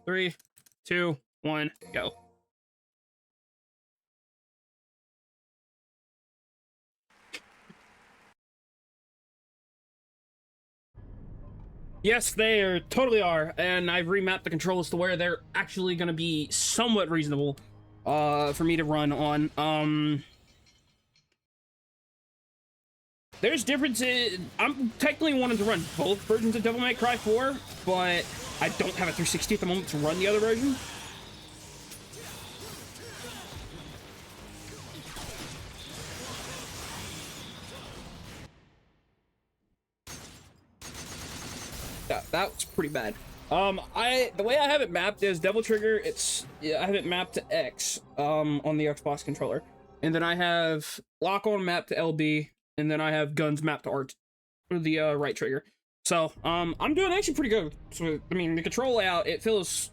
3, 2, 1, go. Yes, they totally are, and I've remapped the controls to where they're actually going to be somewhat reasonable for me to run on. There's differences. I'm technically wanting to run both versions of Devil May Cry 4, but I don't have a 360 at the moment to run the other version. Yeah, that was pretty bad. The way I have it mapped is Devil Trigger. I have it mapped to X, on the Xbox controller, and then I have Lock On mapped to LB, and then I have Guns mapped to Art, or the right trigger. So, I'm doing actually pretty good. So, I mean, the control layout, it feels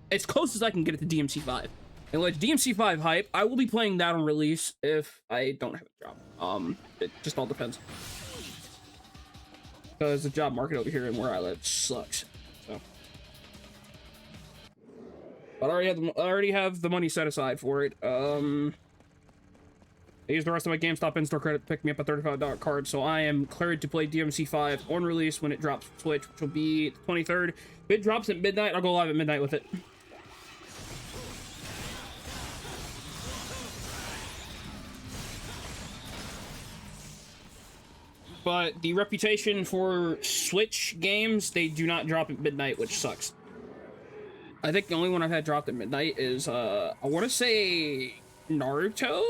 as close as I can get it to DMC5. And like DMC5 hype, I will be playing that on release if I don't have a job. It just all depends. Because the job market over here and where I live sucks. So, but I already have the money set aside for it. I used the rest of my GameStop in-store credit to pick me up a $35 card, so I am cleared to play DMC5 on release when it drops for Switch, which will be the 23rd. If it drops at midnight, I'll go live at midnight with it. But the reputation for Switch games, they do not drop at midnight, which sucks. I think the only one I've had dropped at midnight is, I want to say Naruto?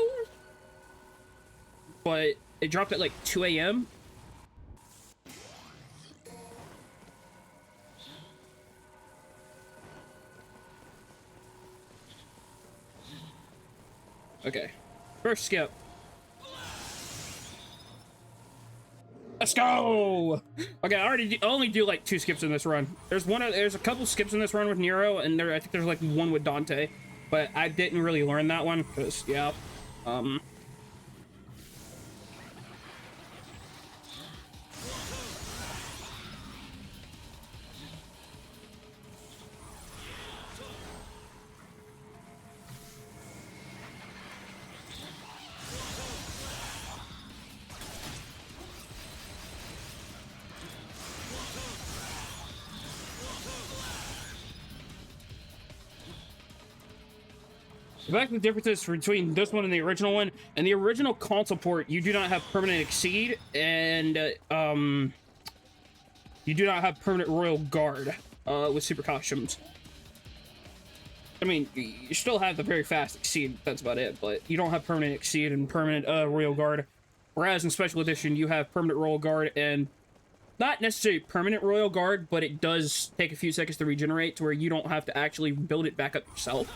But it dropped at like 2 a.m. Okay. First skip. Let's go! Okay, I only do like 2 skips in this run. There's a couple skips in this run with Nero, and I think there's like 1 with Dante. But I didn't really learn that one, because, yeah. The fact the differences between this one and the original one, and the original console port, you do not have permanent exceed, and you do not have permanent royal guard with super costumes. I mean, you still have the very fast exceed, that's about it, but you don't have permanent exceed and permanent royal guard. Whereas in special edition, you have permanent royal guard and not necessarily permanent royal guard, but it does take a few seconds to regenerate to where you don't have to actually build it back up yourself.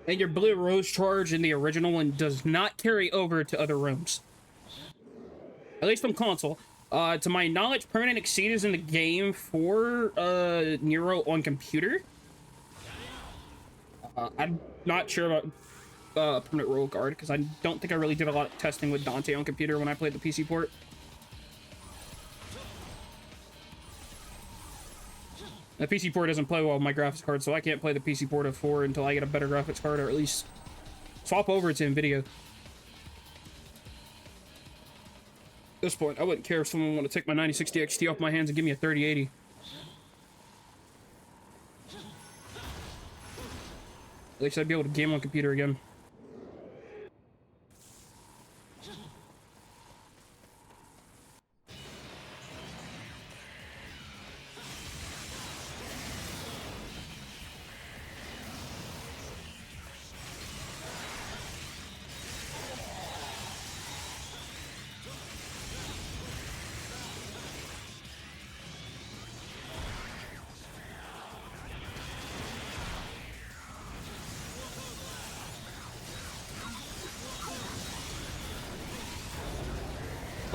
And your blue rose charge in the original one does not carry over to other rooms. At least on console. To my knowledge, permanent exceed is in the game for Nero on computer. I'm not sure about permanent royal guard, because I don't think I really did a lot of testing with Dante on computer when I played the PC port. The PC port doesn't play well with my graphics card, so I can't play the PC port of 4 until I get a better graphics card, or at least swap over to NVIDIA. At this point, I wouldn't care if someone wanted to take my 9060 XT off my hands and give me a 3080. At least I'd be able to game on computer again.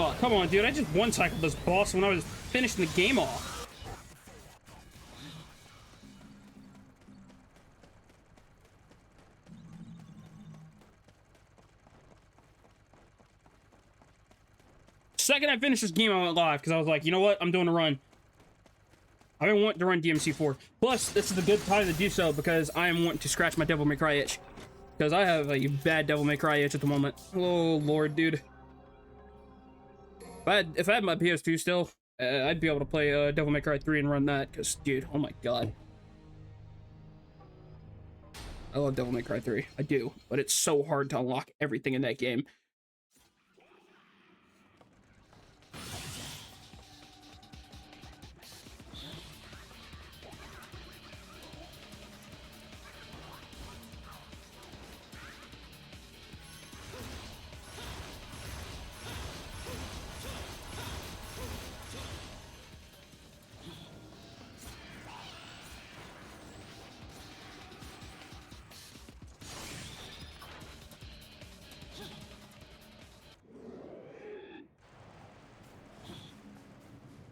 Oh, come on, dude. I just one-cycled this boss when I was finishing the game off. Second I finished this game, I went live because I was like, you know what? I'm doing a run. I've been wanting to run DMC4. Plus, this is a good time to do so because I am wanting to scratch my Devil May Cry itch. Because I have a bad Devil May Cry itch at the moment. Oh, Lord, dude. If I had my PS2 still, I'd be able to play Devil May Cry 3 and run that. Because, dude, oh my god. I love Devil May Cry 3. I do. But it's so hard to unlock everything in that game.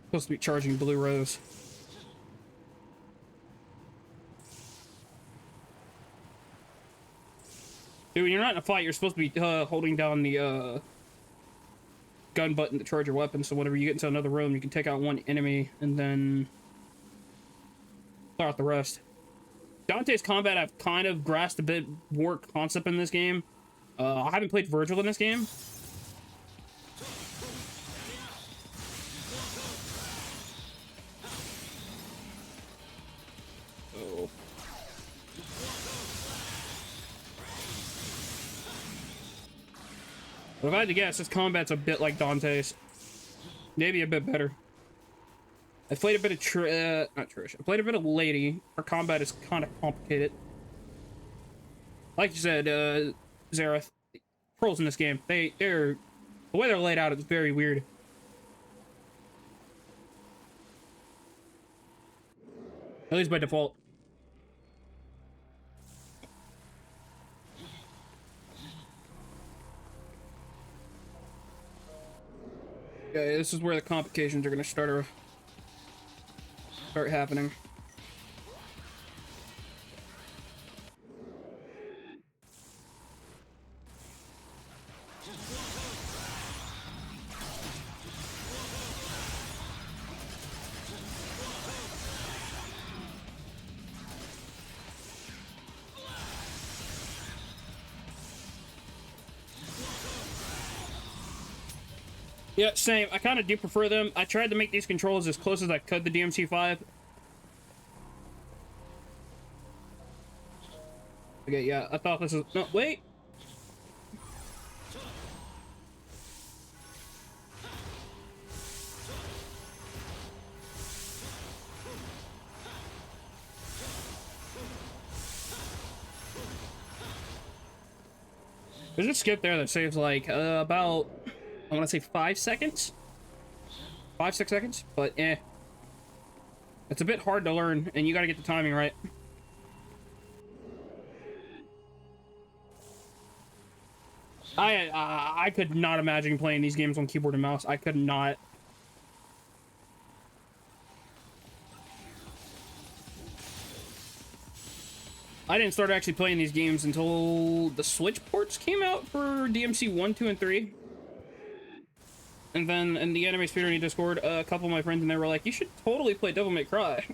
Supposed to be charging Blue Rose. Dude, when you're not in a fight, you're supposed to be holding down the gun button to charge your weapon, so whenever you get into another room, you can take out one enemy and then clear out the rest. Dante's combat, I've kind of grasped a bit more concept in this game. I haven't played Virgil in this game. Oh. But if I had to guess, this combat's a bit like Dante's. Maybe a bit better. I played a bit of not Trish. I played a bit of Lady. Her combat is kind of complicated. Like you said, Zareth, pros in this game, they're the way they're laid out is very weird. At least by default. Okay, this is where the complications are gonna start happening. Yeah, same. I kind of do prefer them. I tried to make these controls as close as I could to DMC5. Okay, yeah, I thought this was... No, wait! There's a skip there that saves, like, about... I want to say 5 seconds? 5-6 seconds? But, eh. It's a bit hard to learn, and you gotta get the timing right. I could not imagine playing these games on keyboard and mouse. I could not. I didn't start actually playing these games until the Switch ports came out for DMC 1, 2, and 3. And then in the Anime Speedrunning Discord, a couple of my friends and they were like, you should totally play Devil May Cry.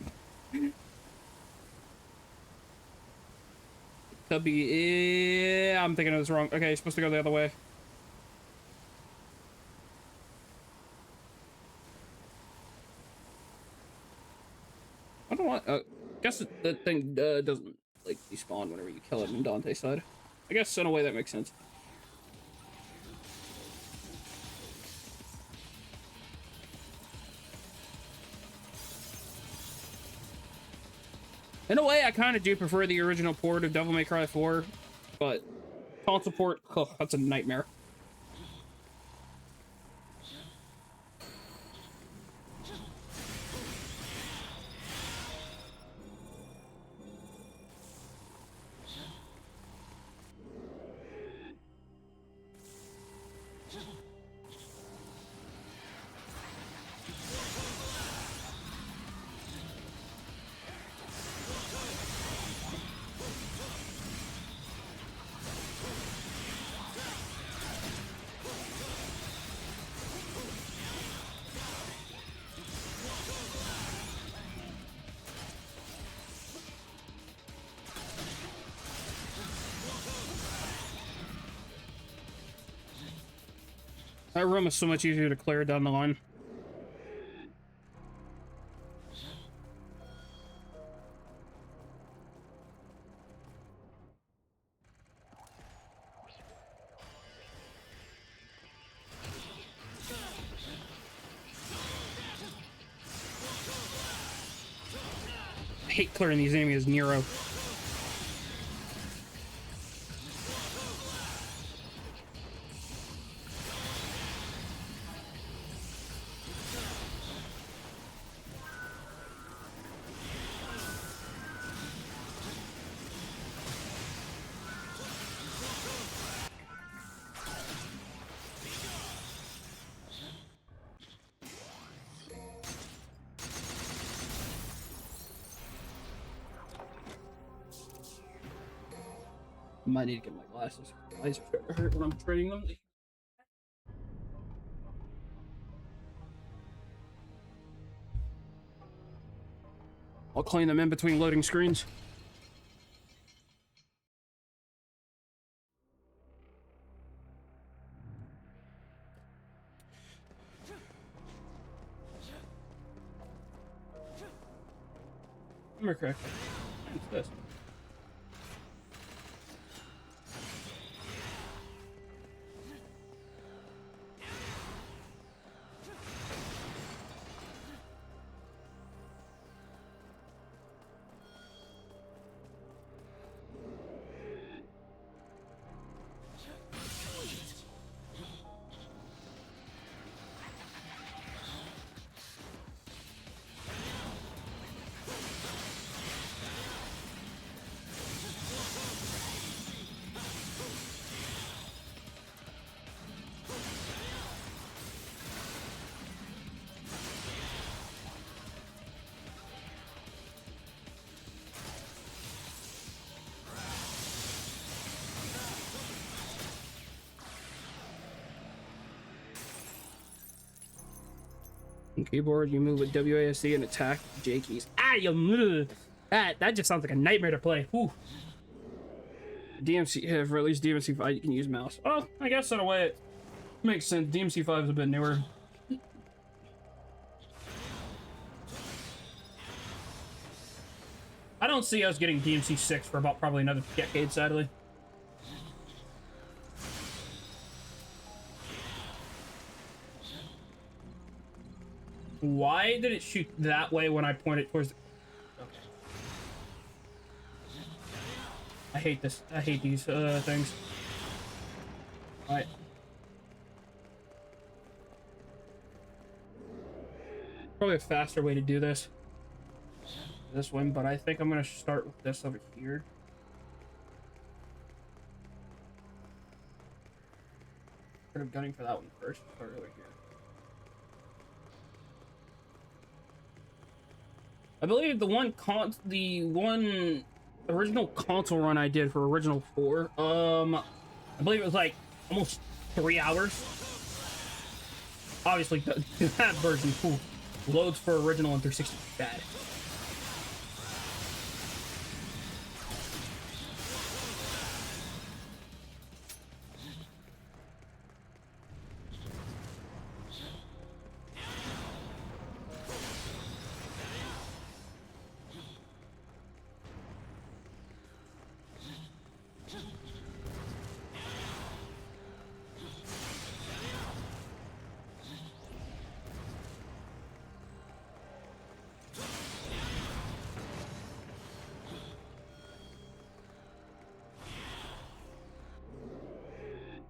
Could be... Yeah, I'm thinking of this wrong. Okay, you're supposed to go the other way. I don't want... guess that thing doesn't, like, despawn whenever you kill it on Dante's side. I guess in a way that makes sense. In a way, I kind of do prefer the original port of Devil May Cry 4, but console port, oh, that's a nightmare. That room is so much easier to clear down the line. I hate clearing these enemies as Nero. Might need to get my glasses. My eyes are starting to hurt when I'm trading them. I'll clean them in between loading screens. Remember correctly. What's this? On keyboard, you move with WASD and attack J keys. Ah, you move. That just sounds like a nightmare to play. Whew. DMC have released DMC 5. You can use mouse. Oh, I guess in a way it makes sense. DMC 5 is a bit newer. I don't see us getting DMC 6 for about probably another decade, sadly. Why did it shoot that way when I pointed towards the... Okay. I hate this. I hate these things. Alright. Probably a faster way to do this. This one, but I think I'm gonna start with this over here. Could have gunning for that one first. Start over here. I believe the one original console run I did for Original 4, I believe it was like almost 3 hours. Obviously, that version, cool. Loads for original and 360 bad.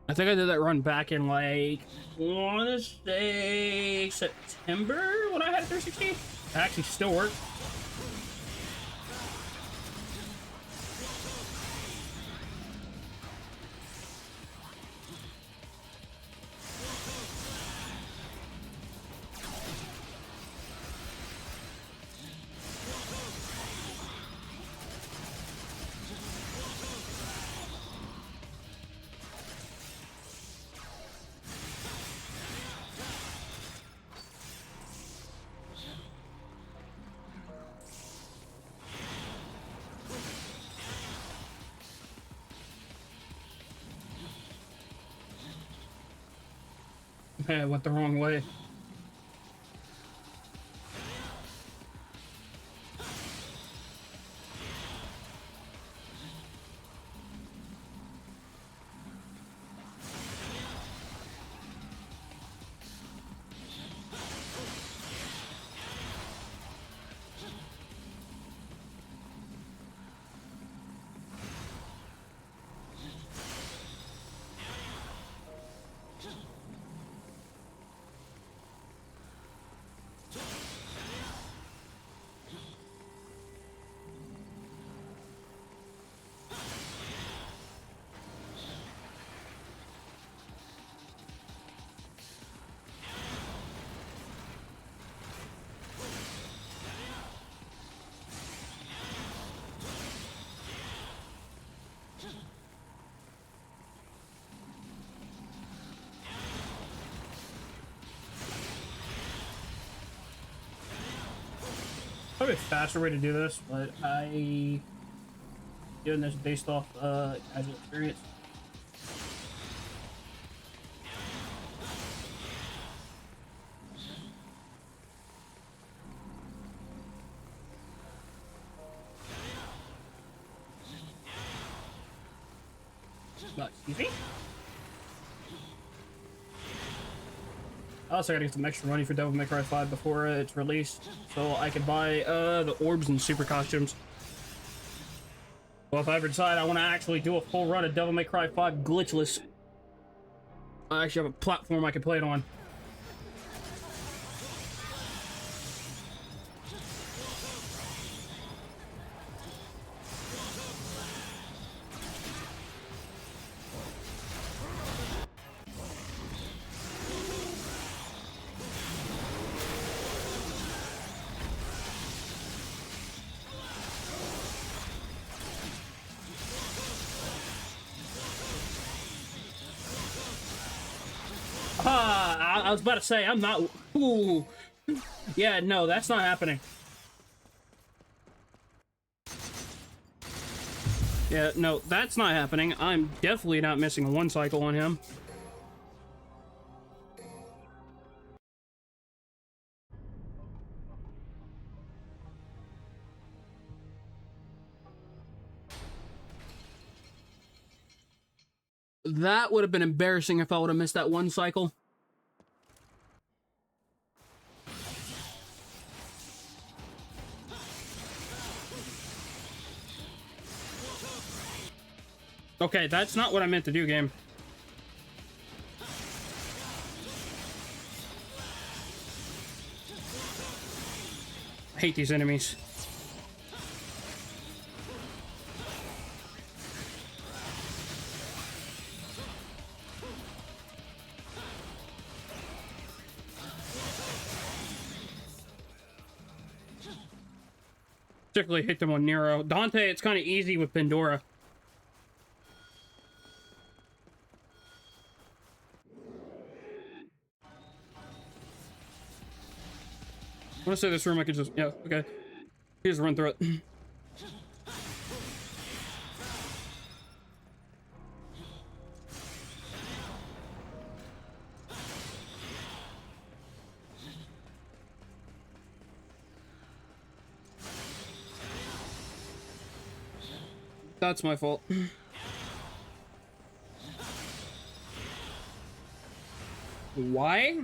I think I did that run back in, like, I want to say September when I had 360. It actually still worked. Yeah, I went the wrong way. Probably a faster way to do this, but doing this based off casual experience. Excuse me? Also, I gotta get some extra money for Devil May Cry 5 before it's released, so I can buy the orbs and super costumes. Well, if I ever decide I want to actually do a full run of Devil May Cry 5 glitchless, I actually have a platform I can play it on. I was about to say, I'm not... Ooh. Yeah, no, that's not happening. Yeah, no, that's not happening. I'm definitely not missing one cycle on him. That would have been embarrassing if I would have missed that one cycle. Okay, that's not what I meant to do, game. I hate these enemies. Particularly hit them on Nero. Dante, it's kind of easy with Pandora. I want to say this room I could just... Yeah, okay. Here's run through it. That's my fault. Why?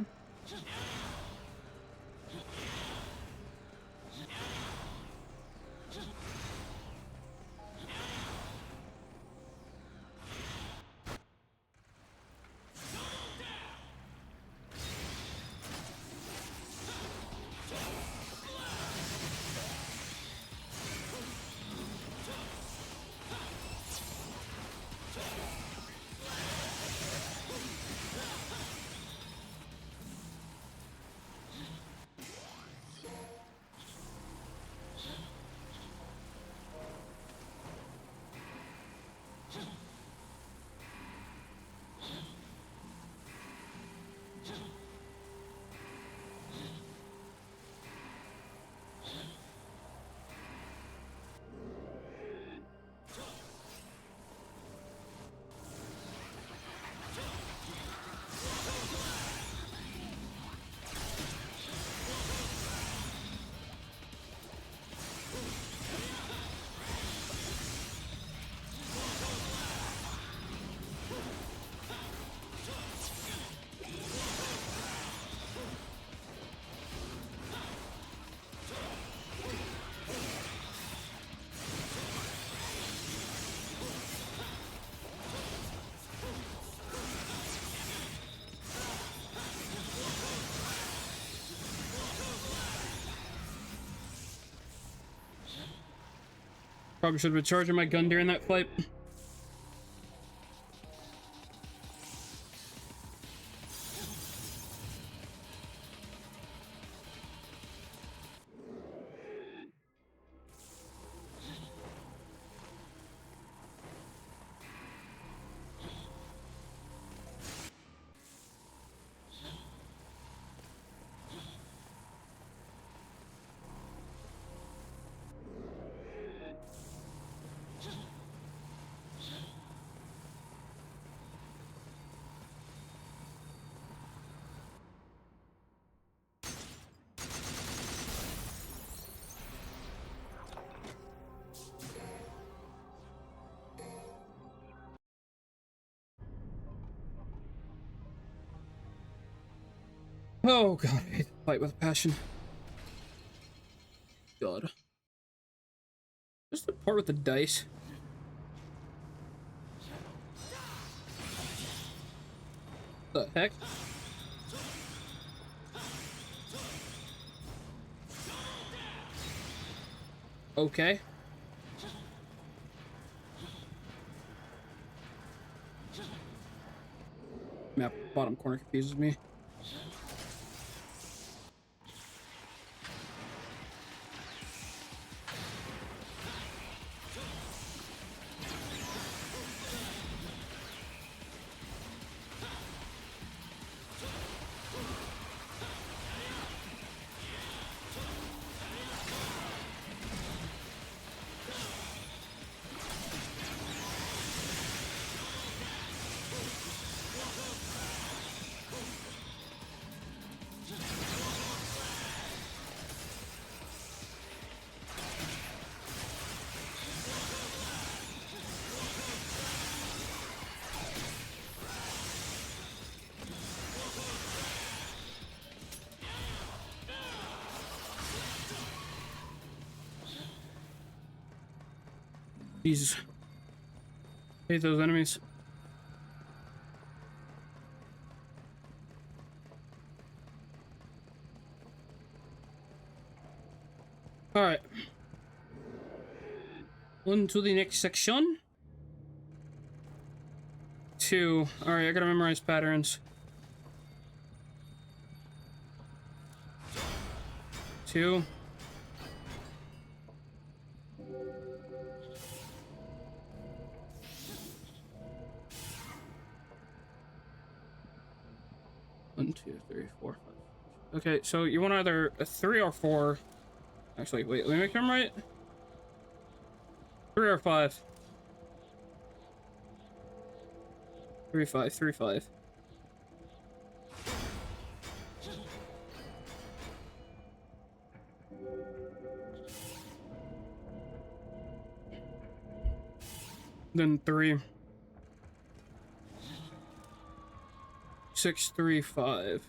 Probably should have been charging my gun during that fight. Oh god, I hate to fight with passion. God. Just the part with the dice. The heck? Okay. Map bottom corner confuses me. Jesus. Hate those enemies. Alright. On to the next section. 2. Alright, I gotta memorize patterns. 2. One, two, three, four, five. Okay, so you want either a 3 or 4. Actually, wait, let me make them right. 3 or 5. 3, 5, 3, 5. Then 3. 6, 3, 5.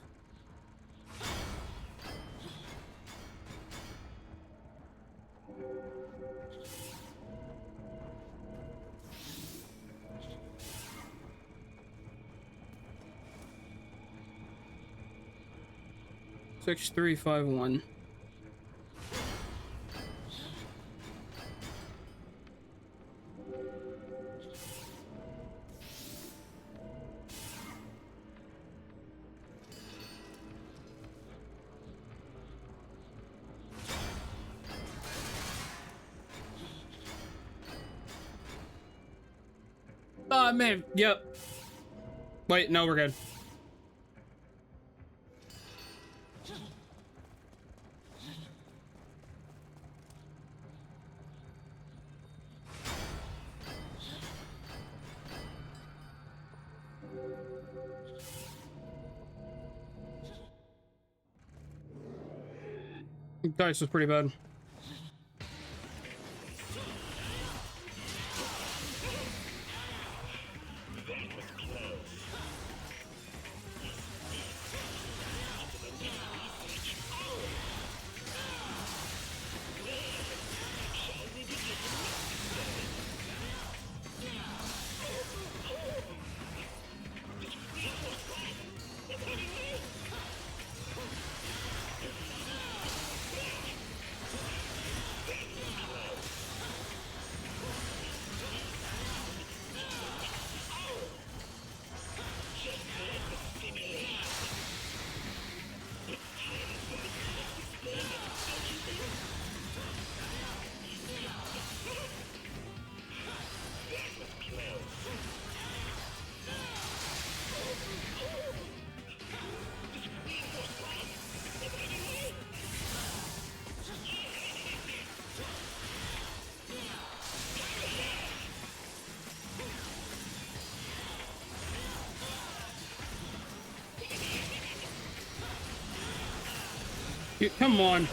Six, 3, 5, 1. Man, yep. Wait, no, we're good. Dice was pretty bad. Come on.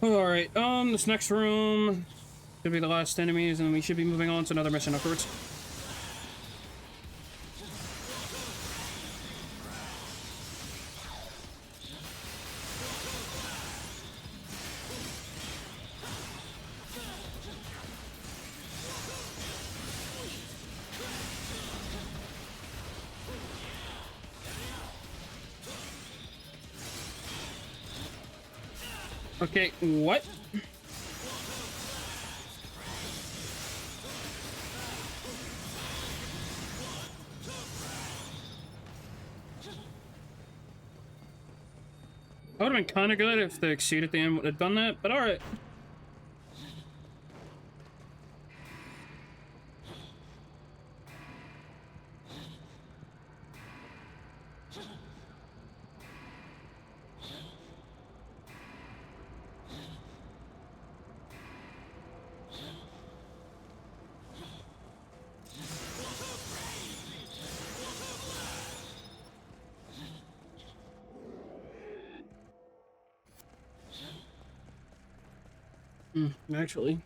Alright, this next room should be the last enemies, and we should be moving on to another mission afterwards. Okay, what? That would have been kind of good if the Exceed at the end would have done that, but alright. Actually,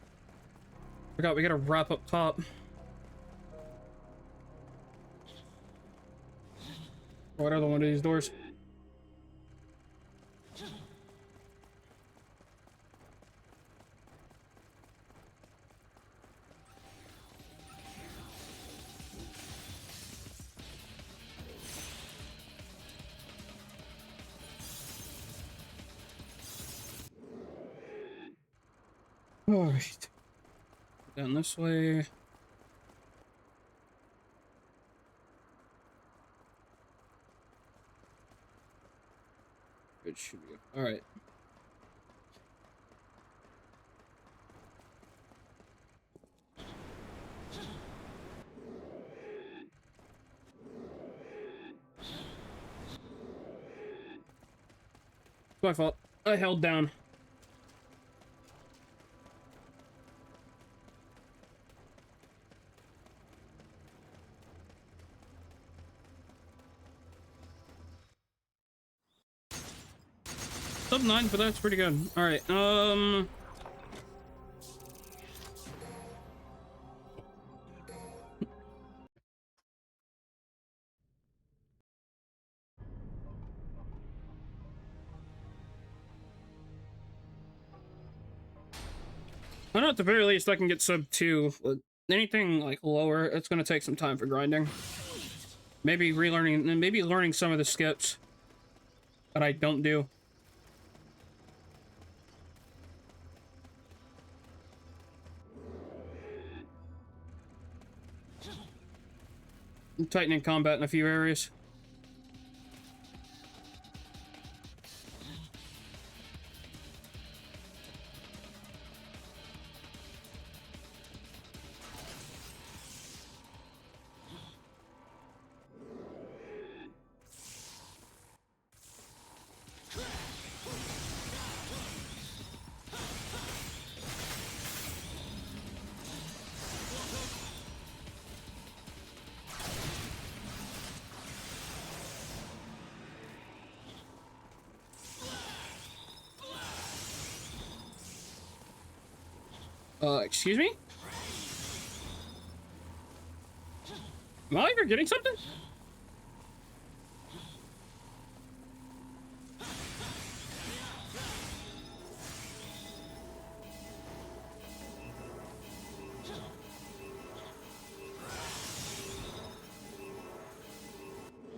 forgot we gotta wrap up top. What other one of these doors? Alright. Down this way. It should be. Alright. My fault. I held down. Sub 9, but that's pretty good. Alright, I know at the very least I can get sub 2. Anything like lower, it's gonna take some time for grinding. Maybe relearning, and maybe learning some of the skips that I don't do. I'm tightening combat in a few areas. Excuse me? Am I forgetting something?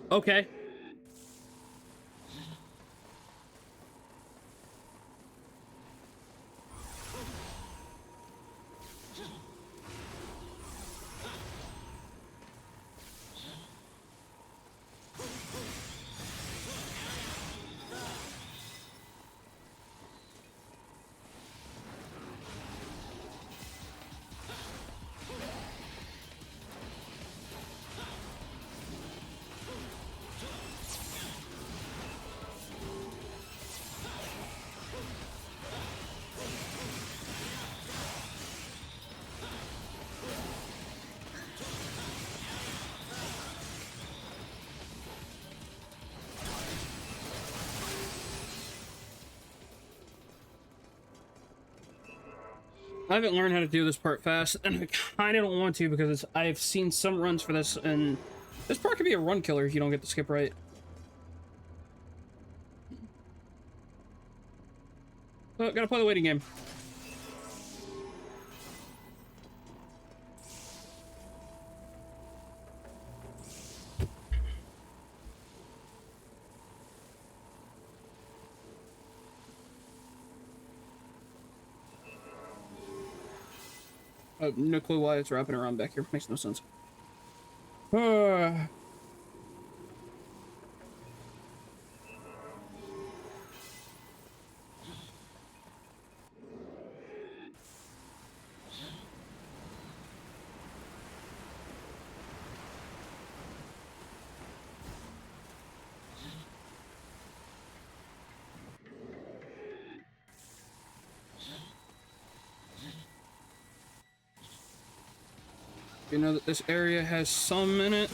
Okay. I haven't learned how to do this part fast, and I kind of don't want to because I've seen some runs for this, and this part could be a run killer if you don't get the skip right. So, gotta play the waiting game. No clue why it's wrapping around back here. Makes no sense. You know that this area has some in it.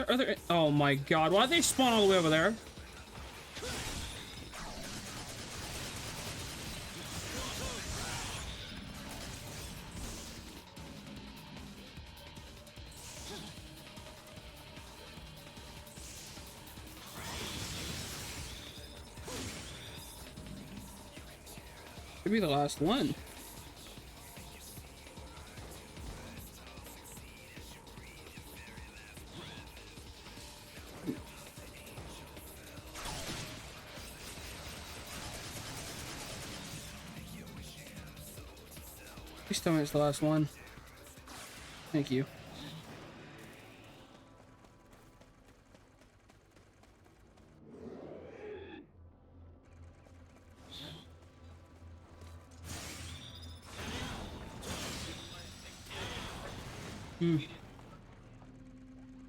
Are there, oh my god, why'd they spawn all the way over there? Could be the last one. Please tell me it's the last one. Thank you.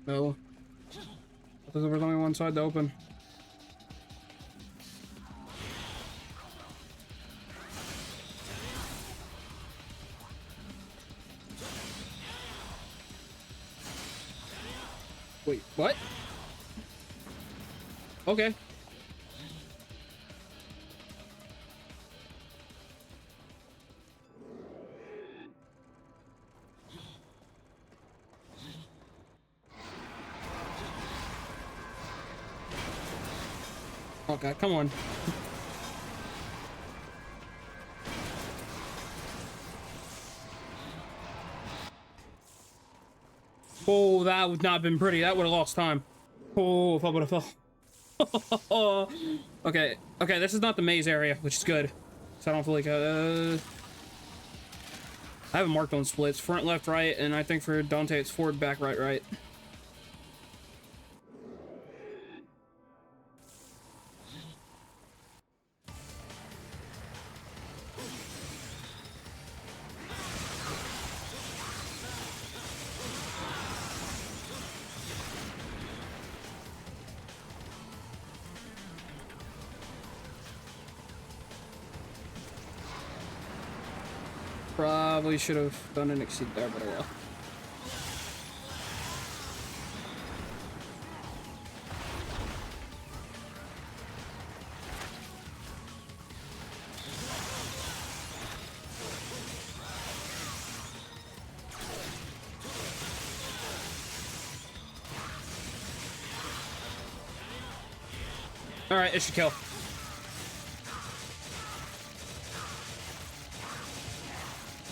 No. I thought there was only one side to open. Wait, what? Okay. Okay, come on. Oh, that would not have been pretty. That would have lost time. Oh, if I would have fell. Okay, okay, this is not the maze area, which is good. So I don't feel like, I have it marked on splits. Front, left, right, and I think for Dante it's forward, back, right, right. Probably should have done an exceed there, but oh well. All right, it should kill.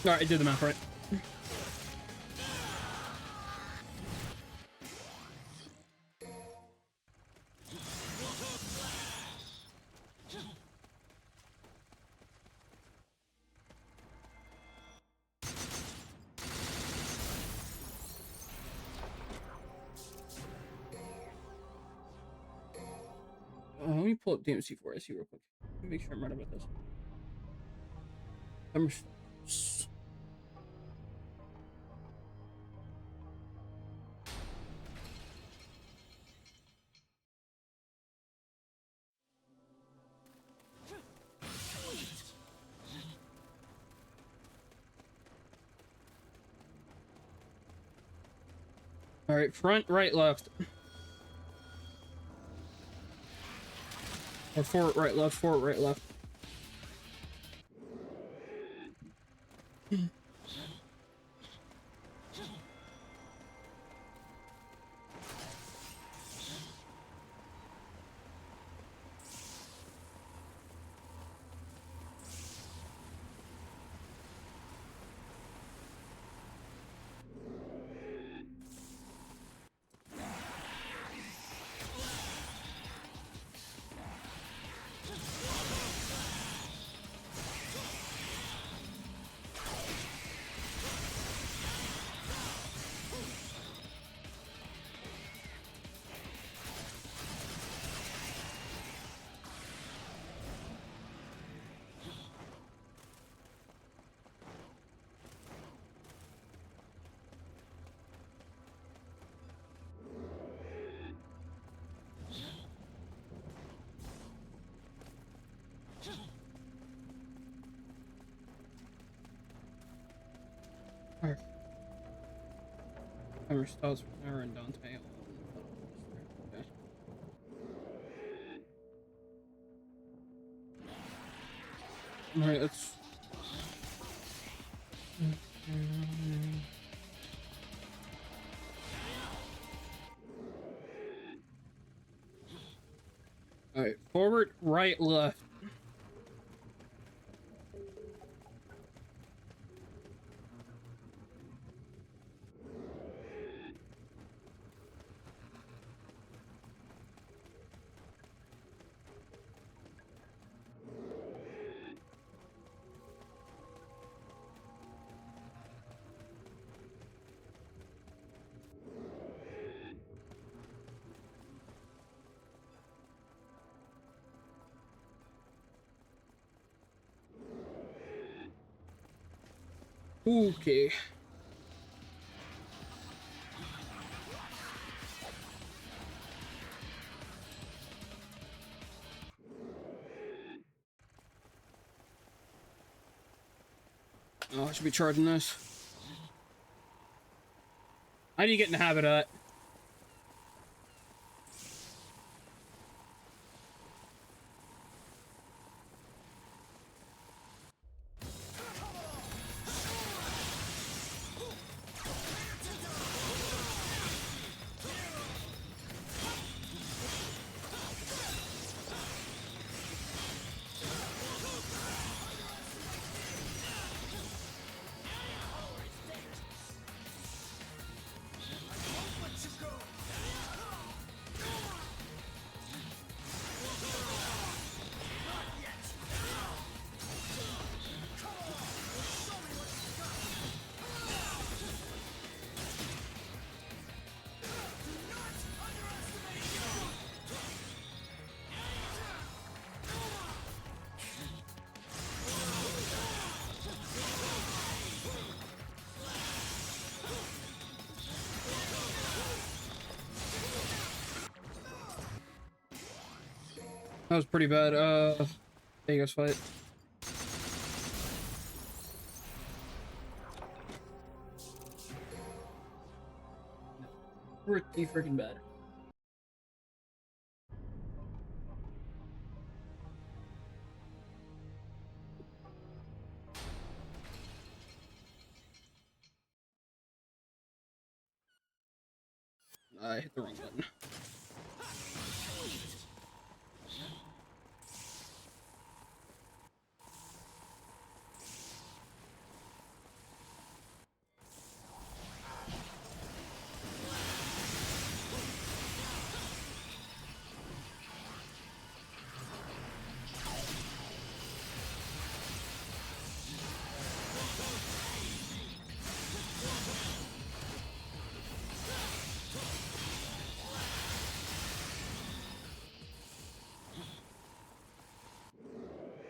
All right, I did the math right. Let me pull up DMC for IC real quick. Let me make sure I'm right about this. All right, front, right, left. Or forward, right, left, forward, right, left. Alright. Timer starts with Nero and Dante. Okay. Alright, let's... Alright, forward, right, left. Okay. Oh, I should be charging this. How do you get in the habit of that? That was pretty bad. There you guys fight. pretty freaking bad. I hit the wrong button.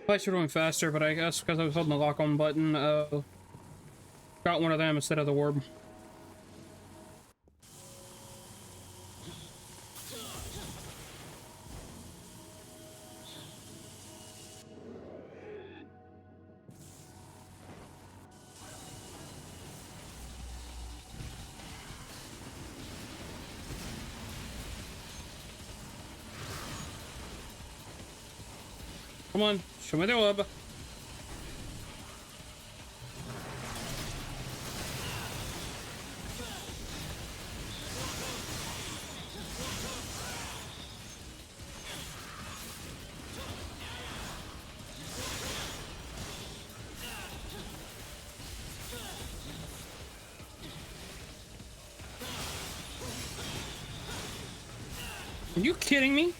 Fights are going faster, but I guess because I was holding the lock-on button, got one of them instead of the orb. Come on, show me the orb. Are you kidding me?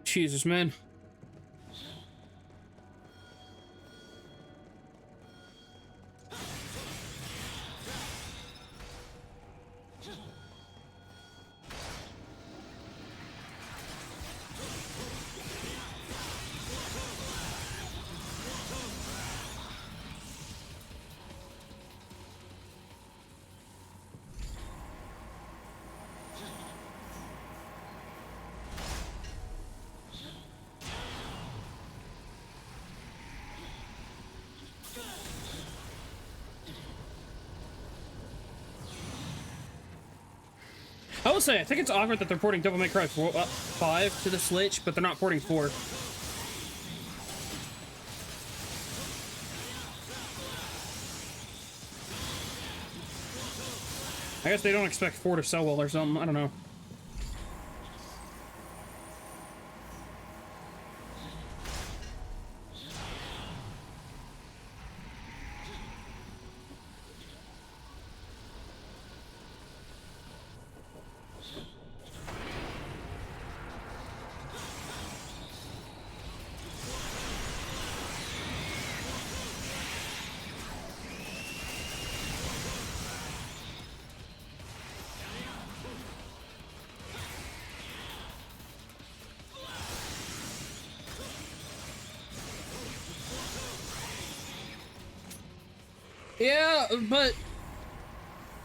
Jesus, man. I will say, I think it's awkward that they're porting Devil May Cry 5 to the Switch, but they're not porting 4. I guess they don't expect 4 to sell well or something. I don't know. Yeah, but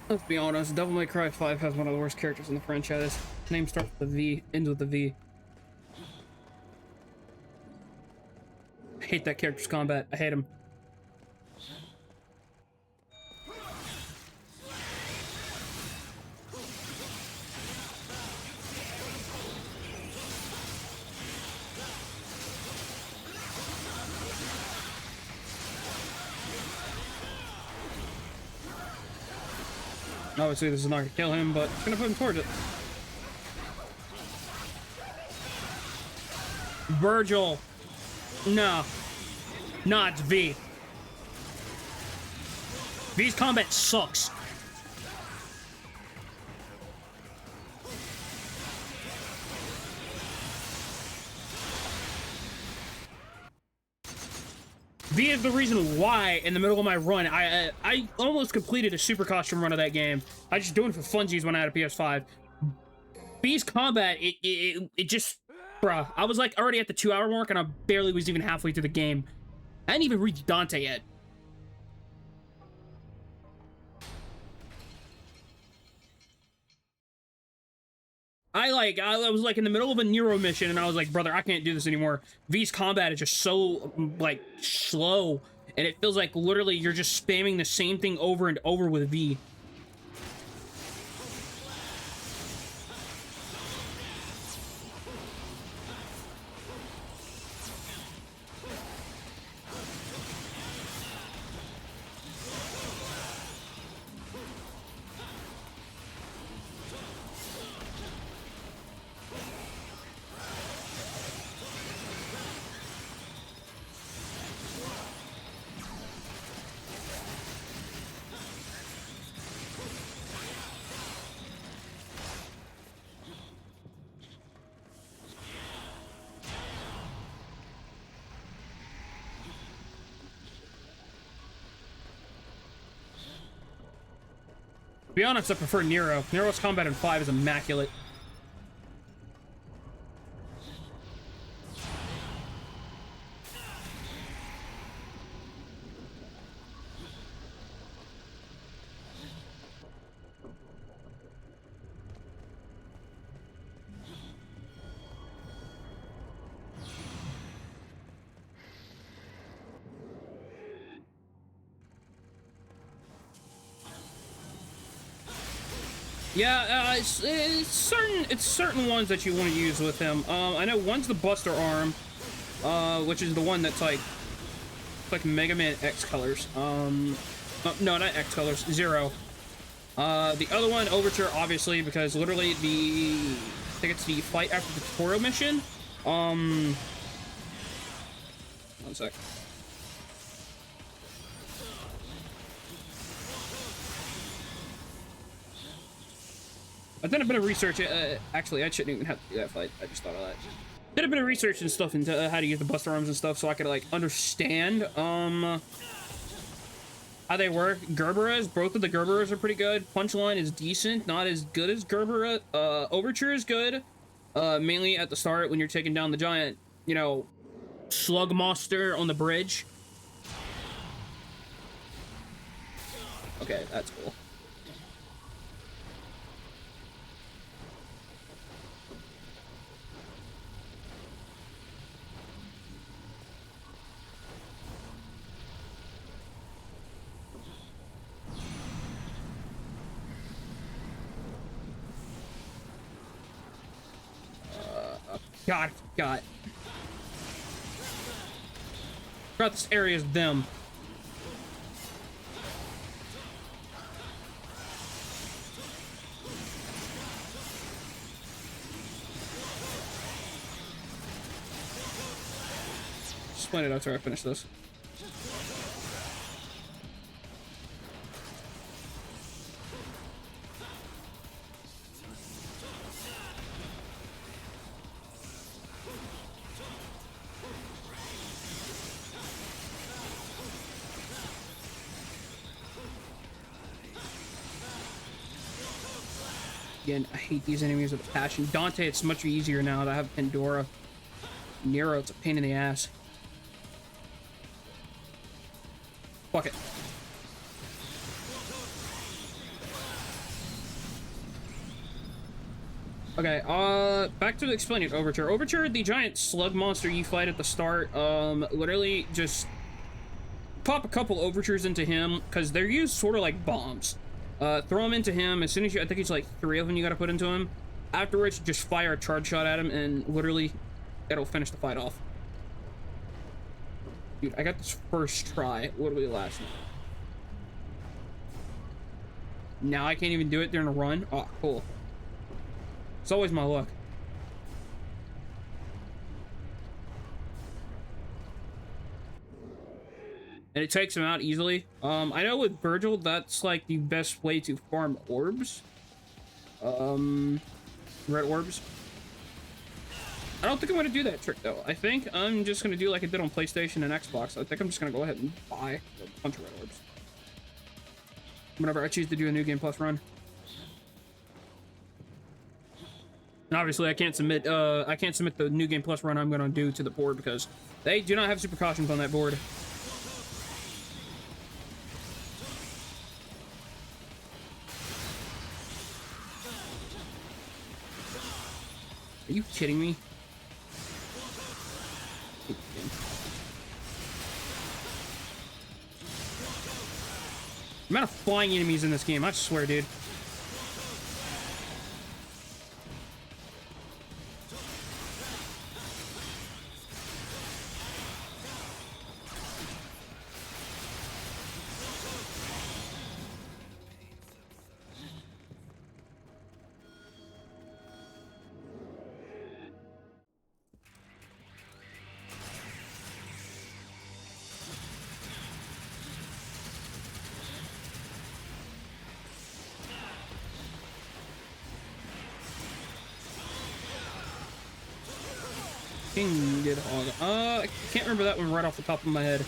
let's be honest, Devil May Cry 5 has one of the worst characters in the franchise. Name starts with a V, ends with a V. I hate that character's combat. I hate him. Obviously, this is not gonna kill him, but it's gonna put him towards it. Virgil. No. Nah, it's V. V's combat sucks. V is the reason why, in the middle of my run, I almost completed a super costume run of that game. I just doing it for funsies when I had a PS5. V's combat, it just Bruh, I was like already at the 2-hour mark and I barely was even halfway through the game. I didn't even reach Dante yet. I was like in the middle of a Nero mission and I was like, brother, I can't do this anymore. V's combat is just so like slow and it feels like literally you're just spamming the same thing over and over with V. To be honest, I prefer Nero. Nero's combat in 5 is immaculate. Yeah, it's certain ones that you want to use with him. I know one's the Buster Arm, which is the one that's like Mega Man X colors. No, not X colors, Zero. The other one, Overture, obviously, because literally I think it's the fight after the tutorial mission. One sec. I've done a bit of research. Actually, I shouldn't even have to do that fight. I just thought of that. Did a bit of research and stuff into how to use the Buster Arms and stuff, so I could like understand how they work. Gerberas, both of the Gerberas are pretty good. Punchline is decent, not as good as Gerbera. Overture is good, mainly at the start when you're taking down the giant, you know, slug monster on the bridge. Okay, that's cool. God. Throughout this area is them. Explain it after I finish this. Again, I hate these enemies with a passion. Dante, it's much easier now that I have Pandora. Nero, it's a pain in the ass. Fuck it. Okay, back to explaining Overture. Overture, the giant slug monster you fight at the start, literally just pop a couple overtures into him, because they're used sort of like bombs. Throw them into him as soon as you, I think it's like 3 of them you gotta put into him. Afterwards, just fire a charge shot at him, and literally, it'll finish the fight off. Dude, I got this first try, literally last night. Now I can't even do it during a run? Oh, cool. It's always my luck. And it takes him out easily. I know with Virgil, that's like the best way to farm orbs. Red orbs. I don't think I'm gonna do that trick though. I think I'm just gonna do like I did on PlayStation and Xbox. I think I'm just gonna go ahead and buy a bunch of red orbs whenever I choose to do a new game plus run. And obviously, I can't submit the New Game Plus run I'm gonna do to the board because they do not have super cautions on that board. Are you kidding me? The amount of flying enemies in this game, I swear, dude. King did hog. I can't remember that one right off the top of my head. The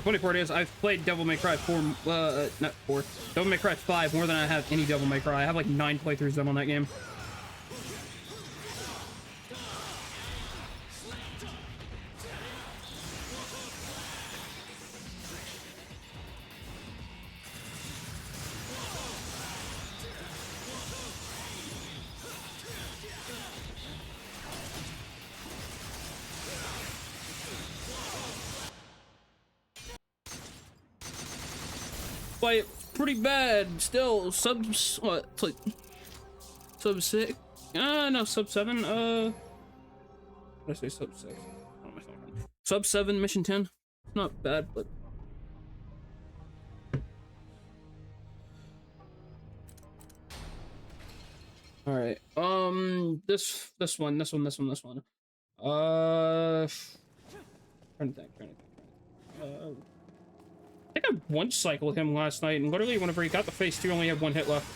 funny part is, I've played Devil May Cry 4, not 4, Devil May Cry 5 more than I have any Devil May Cry. I have like 9 playthroughs done on that game. But pretty bad still. Sub what? It's like sub 6. No, sub 7. What did I say? Sub 6. What am I talking? Sub 7 mission 10. Not bad, but all right. This one. Trying to think. I think I one cycled him last night, and literally whenever he got the phase 2, only had 1 hit left.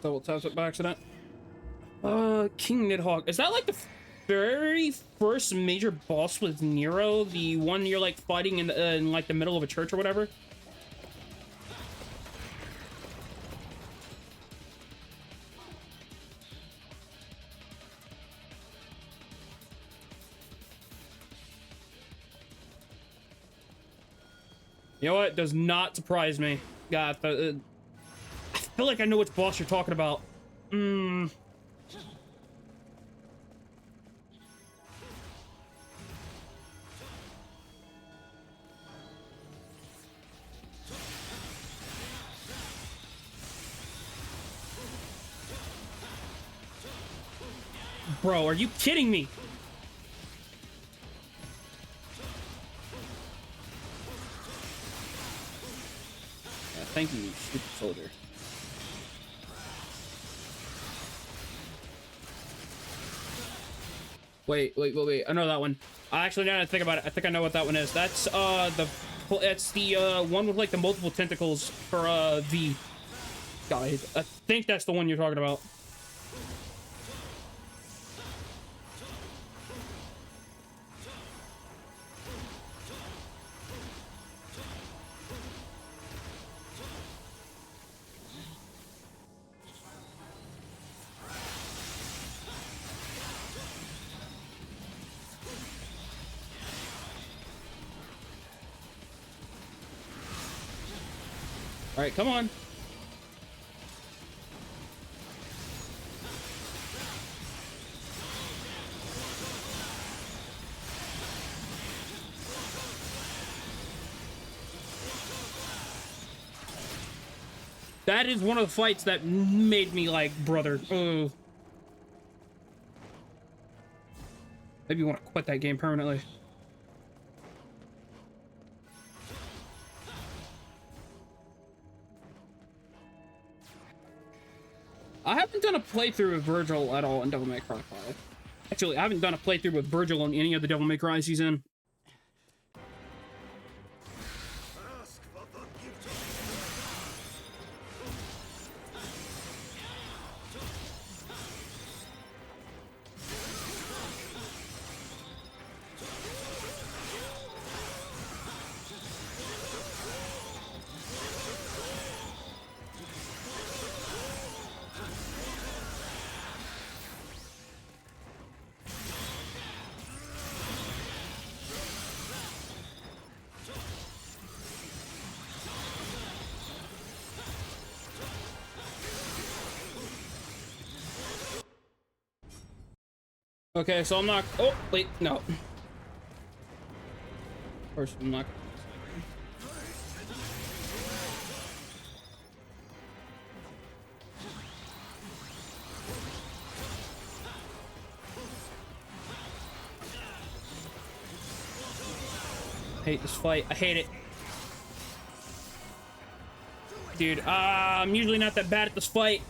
Double taps it by accident. King Nidhogg. Is that like the very first major boss with Nero? The one you're like fighting in like the middle of a church or whatever? You know what? Does not surprise me. God, I feel like I know which boss you're talking about. Bro, are you kidding me? Yeah, thank you, stupid soldier. Wait. I know that one. Actually, now that I think about it, I think I know what that one is. That's the one with like the multiple tentacles for V. Guys, I think that's the one you're talking about. All right, come on. That is one of the fights that made me like, brother. Ugh. Maybe you want to quit that game permanently. I haven't done a playthrough with Virgil at all in Devil May Cry 5. Actually, I haven't done a playthrough with Virgil on any of the Devil May Cry season. Okay, so I'm not... Oh, wait, no. Of course, I'm not... I hate this fight. I hate it. Dude, I'm usually not that bad at this fight.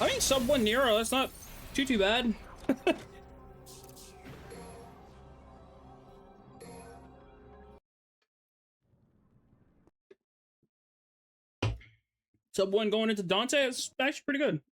I mean, sub 1 Nero, that's not too bad. Sub 1 going into Dante is actually pretty good.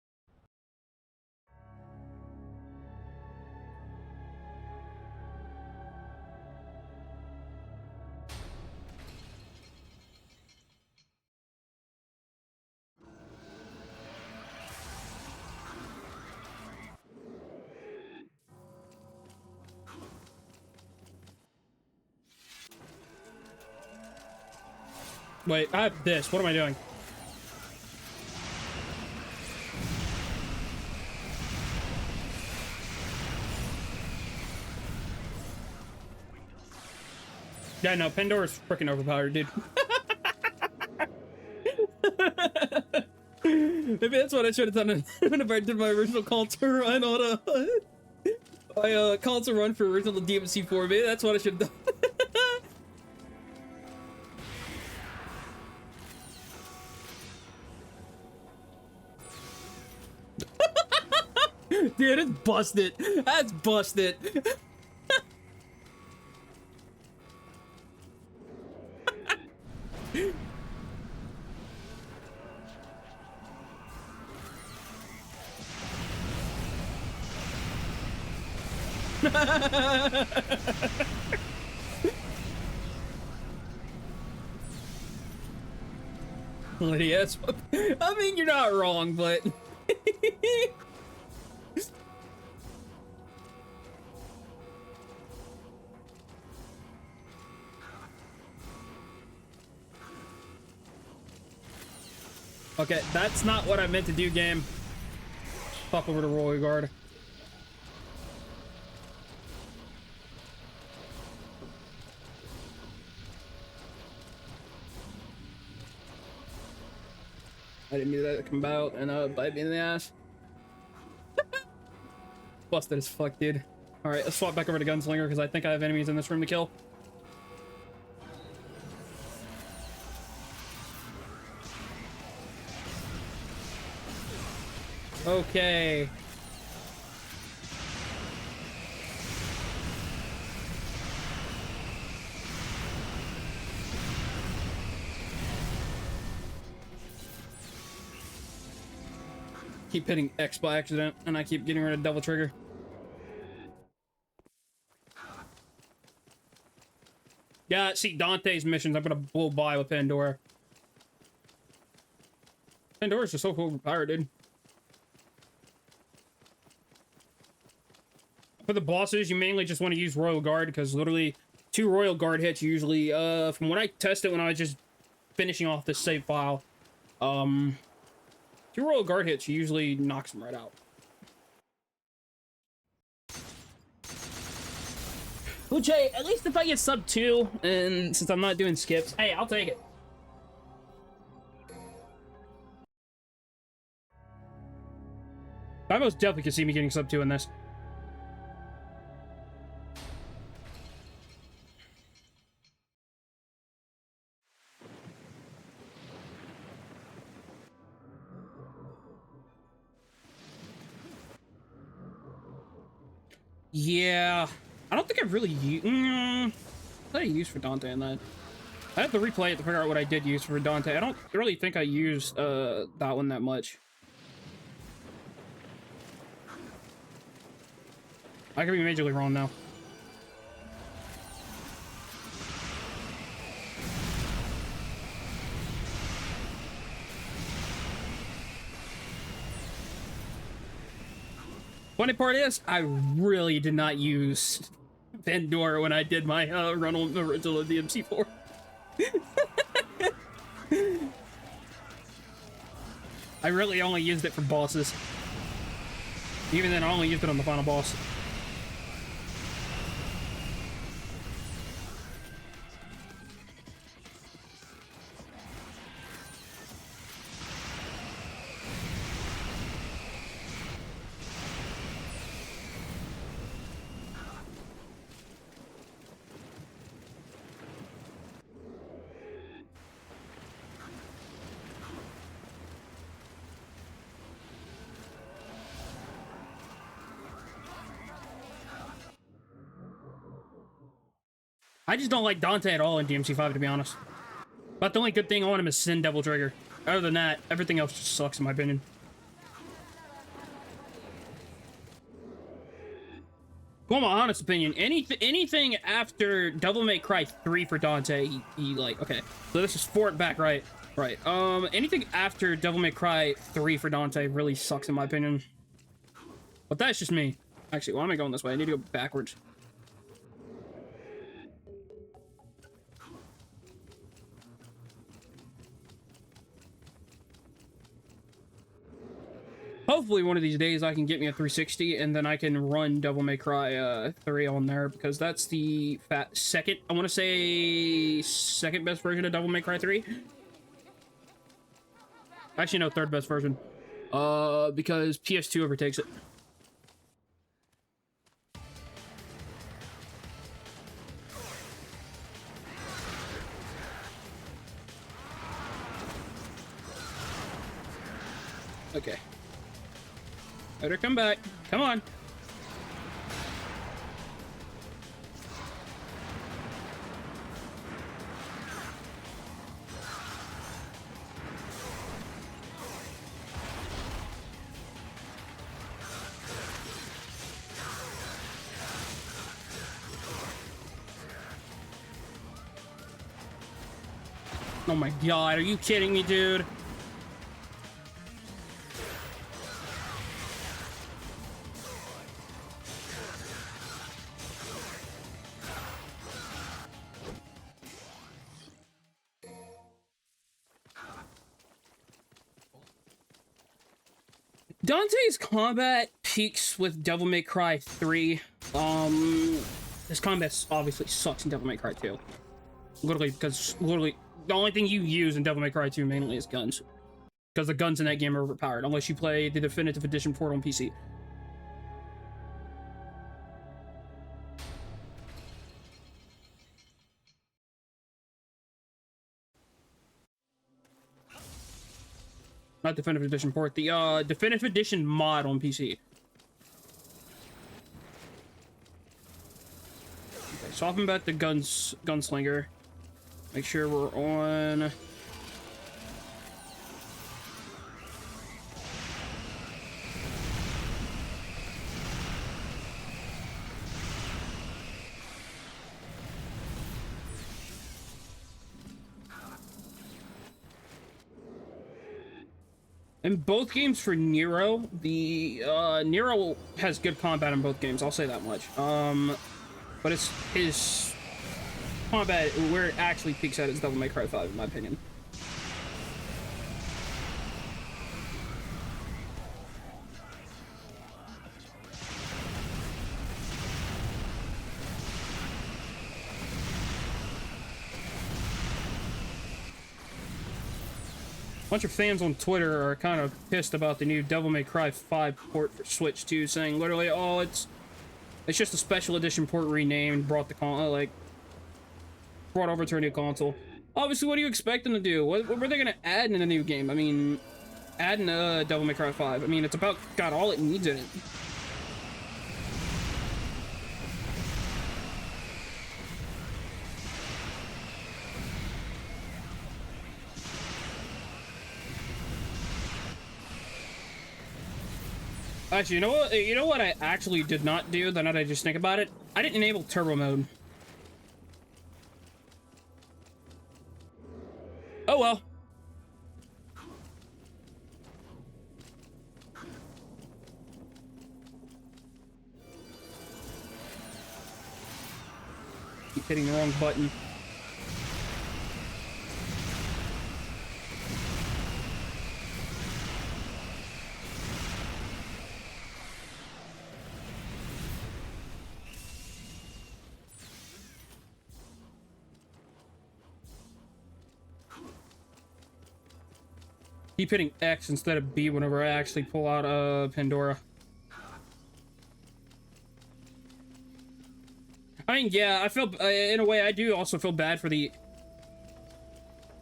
Wait, I have this. What am I doing? Yeah, no, Pandora's freaking overpowered, dude. Maybe that's what I should have done whenever I did my original console run on my console run for original DMC 4. Maybe that's what I should have done. Dude, it's busted. That's busted. Yes. I mean, you're not wrong, but... Okay, that's not what I meant to do, game. Pop over to Royal Guard. I didn't mean that to come out and bite me in the ass. Busted as fuck, dude. Alright, let's swap back over to Gunslinger because I think I have enemies in this room to kill. Okay. Keep hitting X by accident, and I keep getting rid of double trigger. Yeah, see, Dante's missions I'm gonna blow by with Pandora. Pandora's just so overpowered, dude. For the bosses, you mainly just want to use Royal Guard, because literally 2 Royal Guard hits usually, from when I tested when I was just finishing off this save file, 2 Royal Guard hits usually knocks them right out. Well, Jay, at least if I get sub 2, and since I'm not doing skips, hey, I'll take it. I most definitely can see me getting sub 2 in this. Yeah, I don't think I've really used... what did I use for Dante in that? I have to replay it to figure out what I did use for Dante. I don't really think I used that one that much. I could be majorly wrong now. Funny part is, I really did not use Pandora when I did my run on the original DMC4. I really only used it for bosses. Even then, I only used it on the final boss. I just don't like Dante at all in DMC5, to be honest. But the only good thing on him is Sin Devil Trigger. Other than that, everything else just sucks in my opinion. Well, my honest opinion, anything after Devil May Cry 3 for Dante, he like, okay. So this is Fort back, right? Right. Anything after Devil May Cry 3 for Dante really sucks in my opinion. But that's just me. Actually, why am I going this way? I need to go backwards. Hopefully one of these days I can get me a 360 and then I can run Devil May Cry 3 on there, because that's the second, I want to say second best version of Devil May Cry 3. Actually, no, third best version. Because PS2 overtakes it. Okay. Better come back. Come on. Oh my god, are you kidding me, dude? Dante's combat peaks with Devil May Cry 3. His combat obviously sucks in Devil May Cry 2. Literally, because the only thing you use in Devil May Cry 2 mainly is guns. Because the guns in that game are overpowered, unless you play the Definitive Edition port on PC. Not Definitive Edition port, the Definitive Edition mod on PC. Okay, soften back the gunslinger. Make sure we're on. In both games for Nero, the Nero has good combat in both games. I'll say that much. But it's his combat where it actually peaks at is Devil May Cry 5, in my opinion. A bunch of fans on Twitter are kind of pissed about the new Devil May Cry 5 port for Switch 2, saying literally, oh, it's just a special edition port renamed, brought over to a new console. Obviously, what do you expect them to do? What were they gonna add in a new game? I mean, add in Devil May Cry 5. I mean, it's about got all it needs in it. Actually, you know what? You know what I actually did not do? Now that I just think about it, I didn't enable turbo mode. Oh well. Keep hitting the wrong button. Keep hitting X instead of B whenever I actually pull out Pandora. I mean, yeah, I feel in a way I do also feel bad for the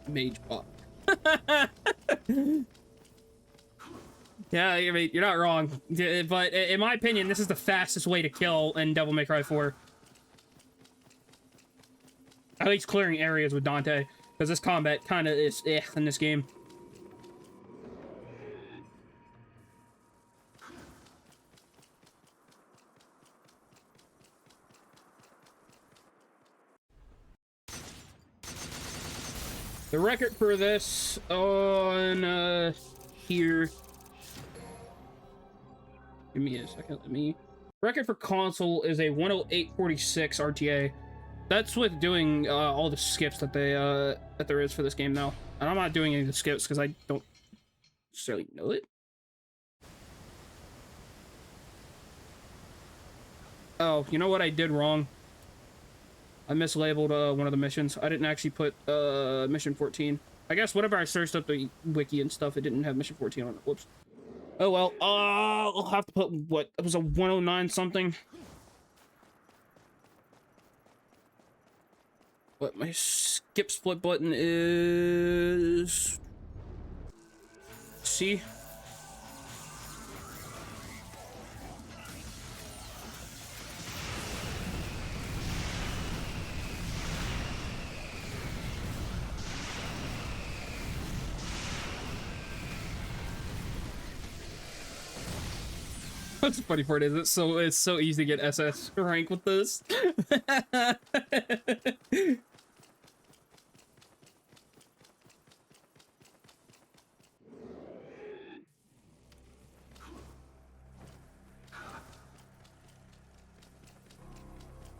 mage bot. Yeah, I mean, you're not wrong, but in my opinion, this is the fastest way to kill in Devil May Cry 4. At least clearing areas with Dante, because this combat kind of is in this game. The record for this on here. Give me a second. Record for console is a 108.46 RTA. That's with doing all the skips that there is for this game now. And I'm not doing any of the skips because I don't necessarily know it. Oh, you know what I did wrong? I mislabeled one of the missions. I didn't actually put mission 14. I guess whenever I searched up the wiki and stuff, it didn't have mission 14 on it. Whoops. Oh well. I'll have to put what? It was a 109 something. But my skip split button is C. What's the funny part is it's so easy to get SS rank with this.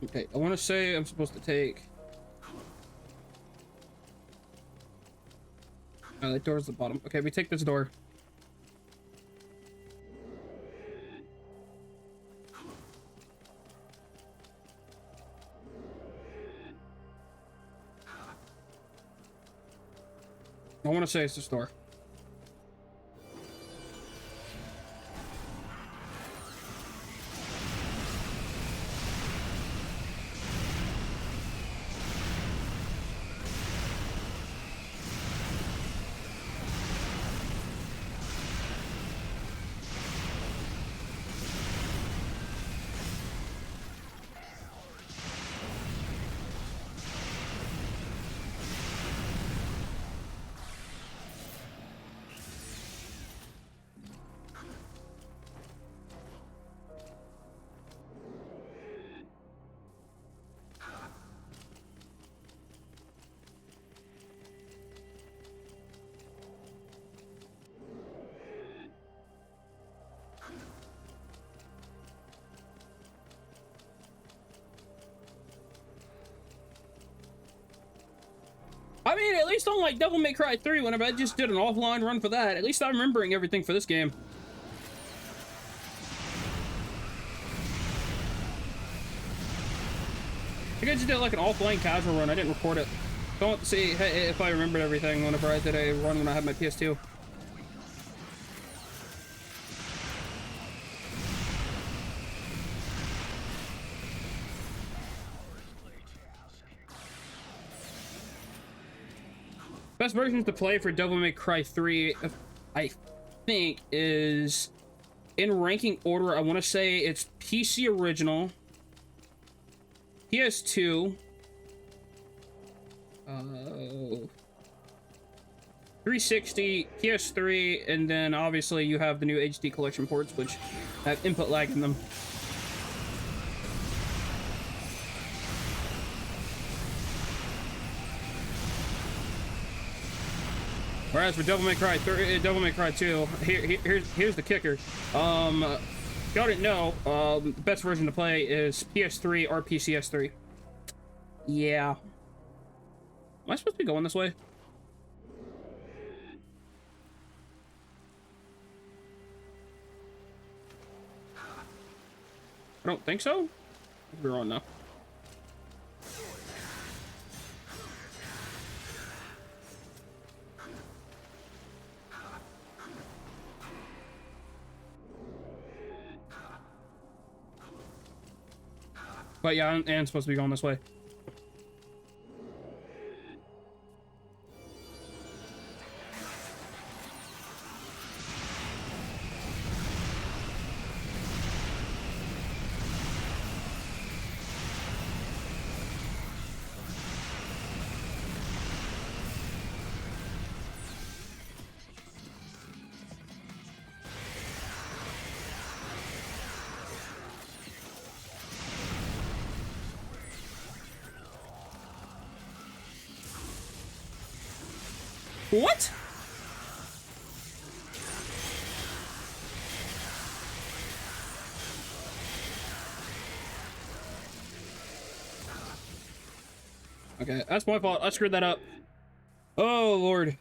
Okay, I want to say I'm supposed to take. Oh, that door's the bottom. Okay, we take this door. I want to say it's the store. mean, at least on like Devil May Cry 3, whenever I just did an offline run for that, at least I'm remembering everything for this game. I think I just did like an offline casual run. I didn't record it. Don't see if I remembered everything whenever I did a run when I had my PS2. Best versions to play for Devil May Cry 3, I think, is in ranking order. I want to say it's PC Original, PS2, 360, PS3, and then obviously you have the new HD collection ports, which have input lag in them. Whereas for Devil May Cry 3, Devil May Cry 2, here's the kicker. Y'all didn't know, the best version to play is PS3 or PCS3. Yeah. Am I supposed to be going this way? I don't think so. We're on now. But yeah, I'm supposed to be going this way. What? Okay, that's my fault. I screwed that up. Oh, Lord.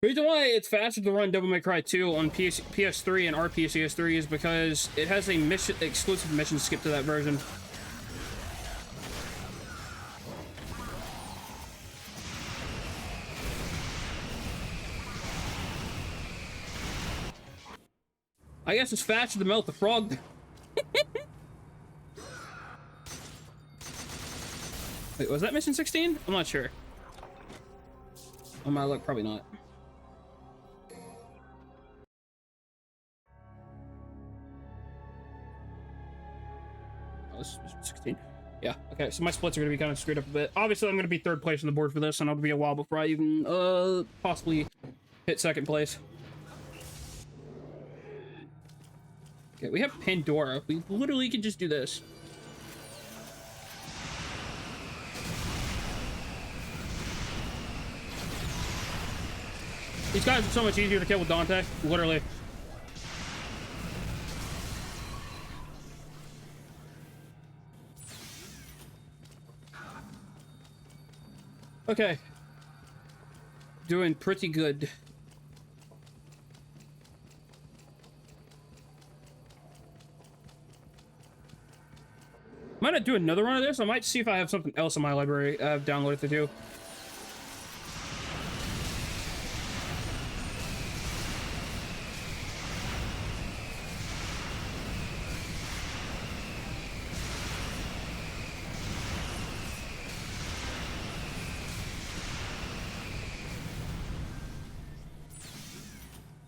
The reason why it's faster to run Devil May Cry 2 on PS3 and RPCS3 is because it has a exclusive mission skip to that version. I guess it's faster to melt the frog. Wait, was that mission 16? I'm not sure. On my luck, probably not. Oh, this is mission 16. Yeah, okay, so my splits are gonna be kind of screwed up a bit. Obviously, I'm gonna be third place on the board for this, and it'll be a while before I even, possibly hit second place. Okay, we have Pandora. We literally could just do this. These guys are so much easier to kill with Dante, literally. Okay. Doing pretty good. Might not do another run of this. I might see if I have something else in my library I've downloaded to do.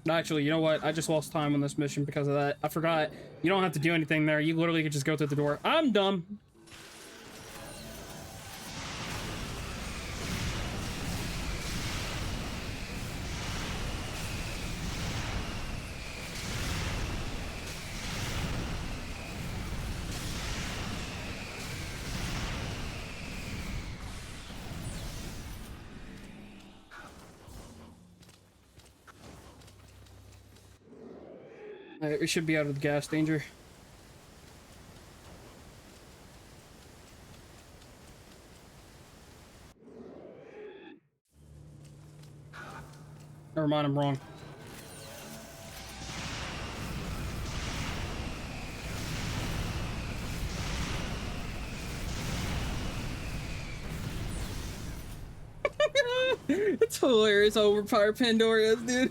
Actually, you know what? I just lost time on this mission because of that. I forgot. You don't have to do anything there. You literally could just go through the door. I'm dumb. Alright, we should be out of the gas danger. Never mind, I'm wrong. It's hilarious how overpowered Pandora is, dude.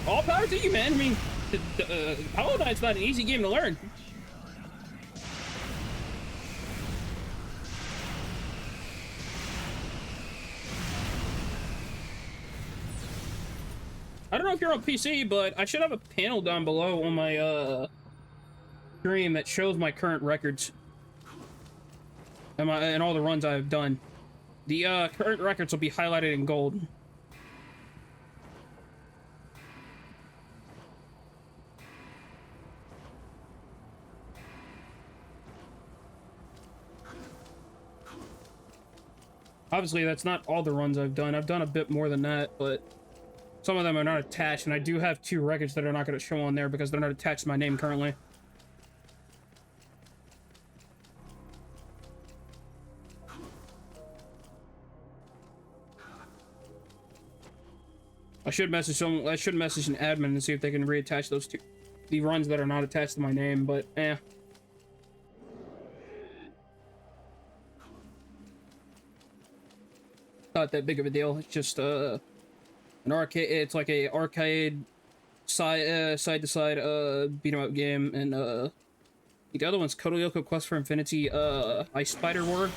All power to you, man. I mean, Hollow Knight's not an easy game to learn. I don't know if you're on PC, but I should have a panel down below on my stream that shows my current records and all the runs I've done. The current records will be highlighted in gold. Obviously, that's not all the runs I've done. I've done a bit more than that, but some of them are not attached, and I do have 2 records that are not going to show on there because they're not attached to my name currently. I should message an admin and see if they can reattach the runs that are not attached to my name, but eh. Not that big of a deal. It's just an arcade. It's like a arcade side to side beat 'em up game, and the other one's Kodayoko Quest for Infinity Ice Spider War.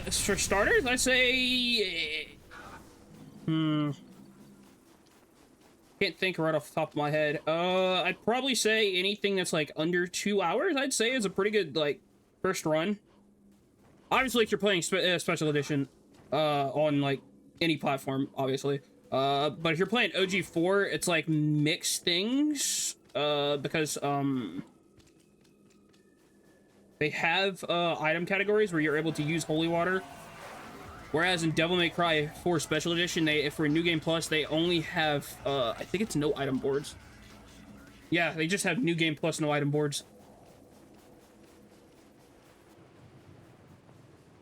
For starters, I say can't think right off the top of my head. I'd probably say anything that's like under 2 hours, I'd say is a pretty good, like, first run. Obviously, if you're playing Special Edition, on, like, any platform, obviously. But if you're playing OG4, it's, like, mixed things, because, they have, item categories where you're able to use Holy Water. Whereas in Devil May Cry 4 Special Edition, for New Game Plus, they only have, I think it's no item boards. Yeah, they just have New Game Plus, no item boards.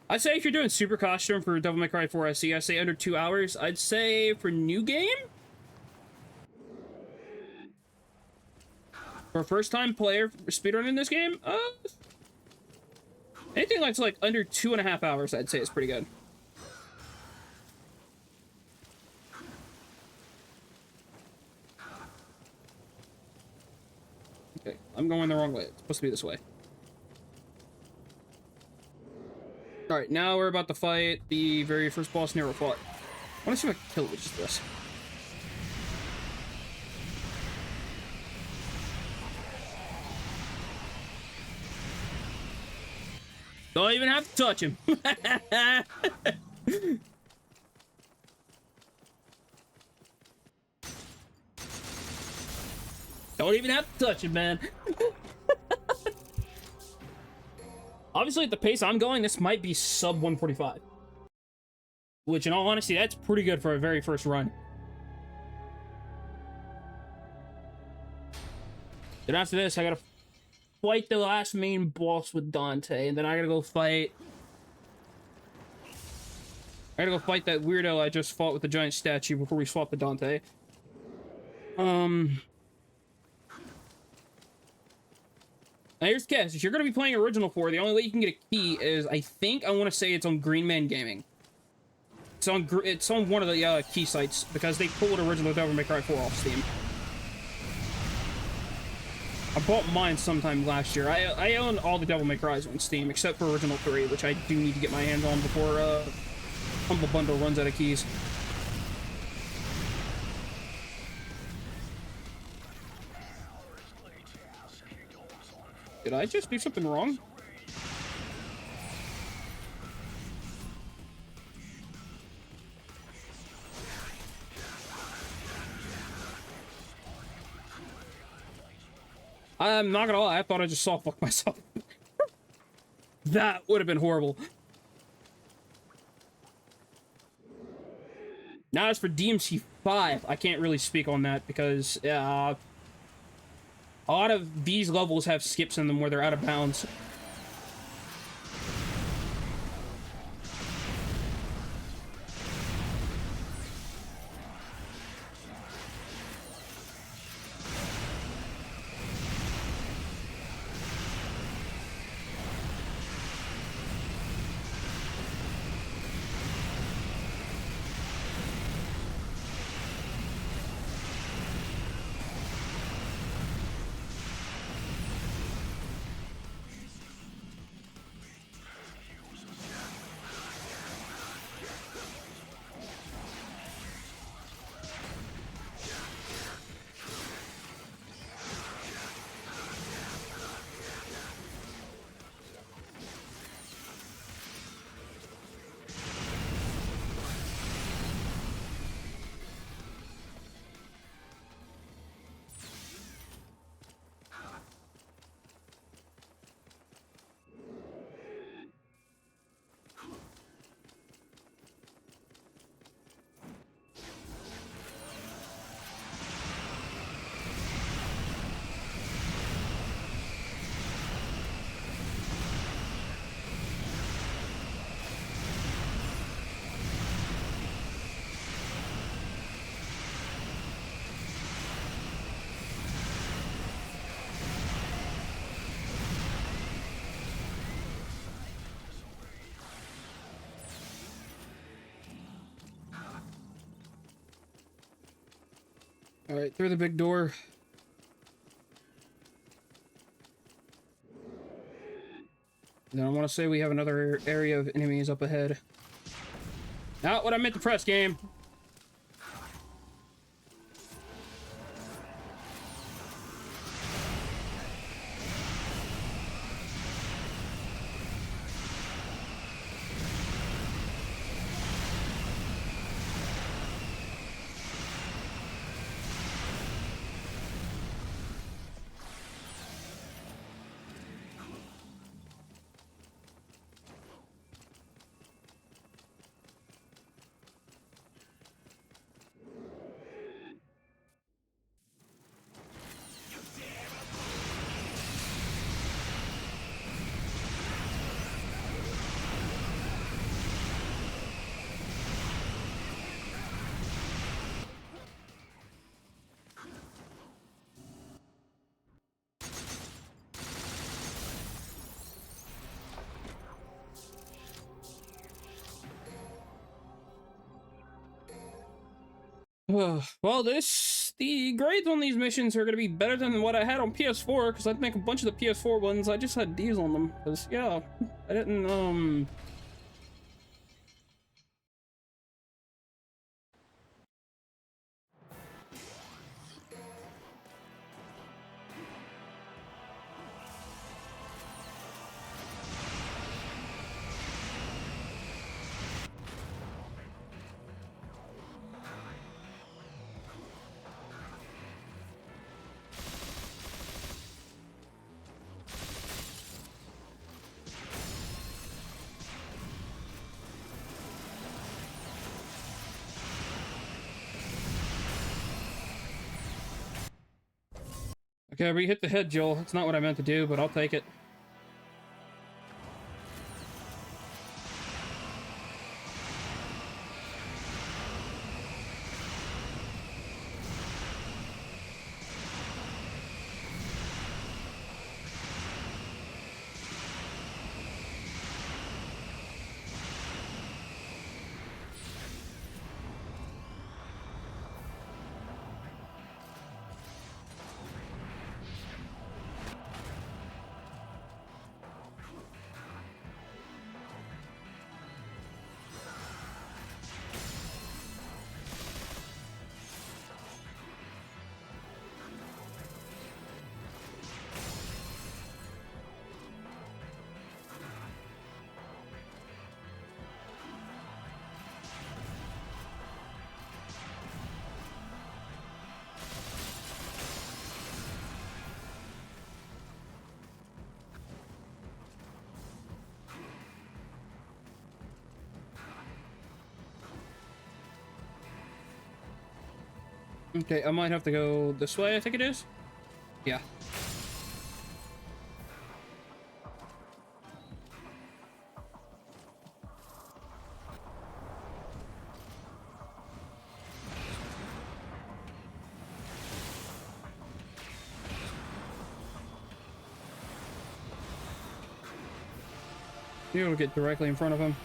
I'd say if you're doing Super Costume for Devil May Cry 4 SC, I say under 2 hours. I'd say for New Game? For a first-time player speedrunning this game, anything that's like under 2.5 hours, I'd say is pretty good. Okay, I'm going the wrong way. It's supposed to be this way. Alright, now we're about to fight the very first boss Nero fought. I want to see if I can kill it with just this. Don't even have to touch him. Don't even have to touch him, man. Obviously, at the pace I'm going, this might be sub 145. Which, in all honesty, that's pretty good for a very first run. Then after this, I gotta fight the last main boss with Dante, and then I gotta go fight... I gotta go fight that weirdo I just fought with the giant statue before we swap the Dante. Now here's the catch. If you're going to be playing Original 4, the only way you can get a key is, I think, I want to say it's on Green Man Gaming. It's on one of the key sites, because they pulled Original Devil May Cry 4 off Steam. I bought mine sometime last year. I own all the Devil May Cries on Steam, except for Original 3, which I do need to get my hands on before Humble Bundle runs out of keys. Did I just do something wrong? I'm not gonna lie, I thought I just saw fuck myself. That would have been horrible. Now as for DMC 5, I can't really speak on that because a lot of these levels have skips in them where they're out of bounds. Alright, through the big door. Then I want to say we have another area of enemies up ahead. Not what I meant to press, game. Well, the grades on these missions are gonna be better than what I had on PS4, because I think a bunch of the PS4 ones, I just had D's on them, because, yeah, I didn't, okay, we hit the head, Joel. That's not what I meant to do, but I'll take it. Okay, I might have to go this way, I think it is. Yeah. You'll get directly in front of him.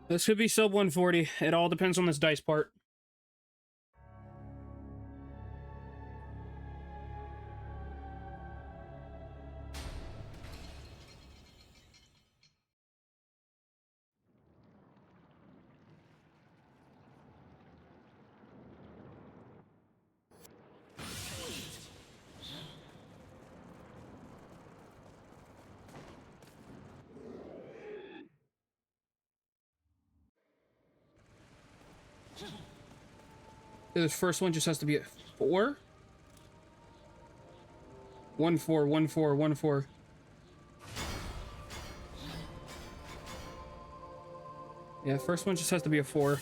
This should be sub 140. It all depends on this dice part. This first one just has to be a 4. 1 4 1 4 1 4. Yeah, first one just has to be a 4.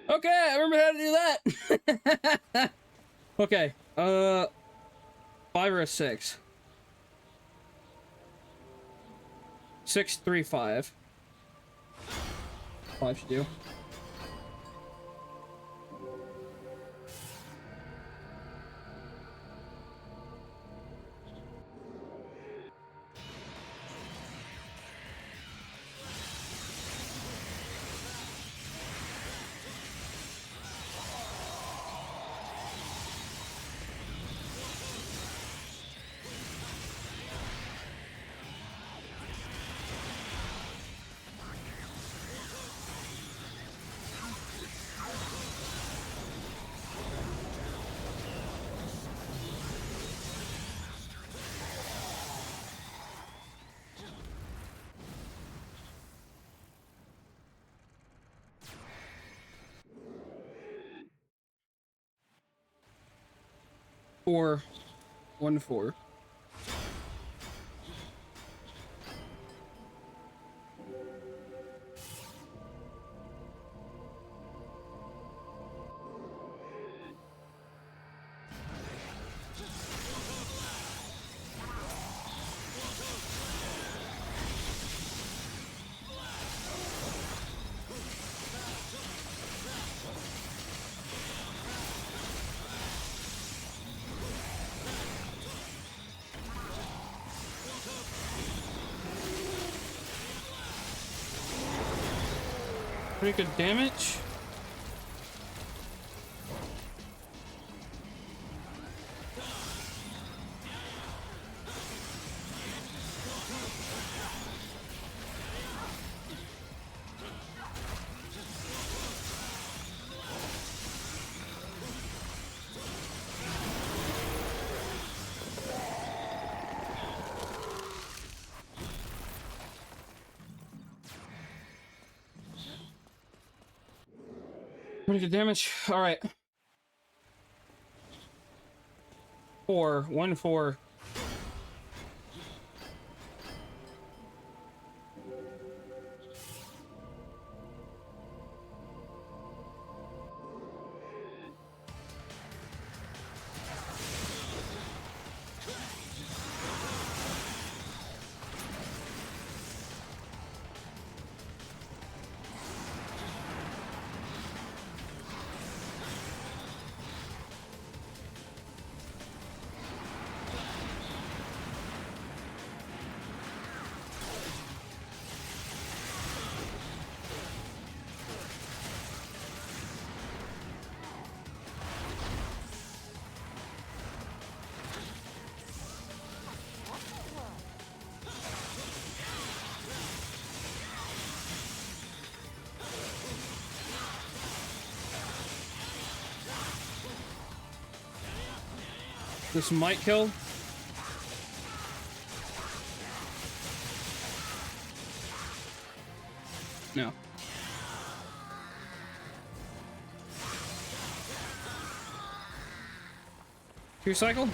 Okay, I remember how to do that. Okay, 5 or a 6. 6 3 5. 5 should do. Four, 1 4. Pretty good damage. Pretty good damage. All right. 4, 1, 4. This might kill. No. Two cycle?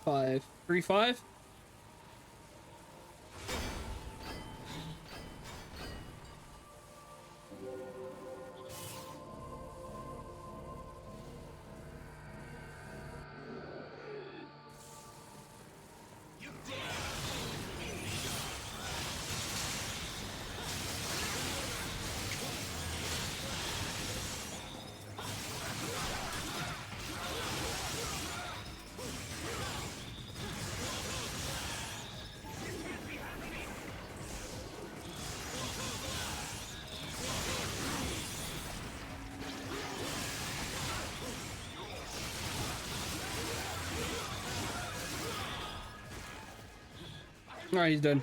Five. 3, 5? Alright, he's done.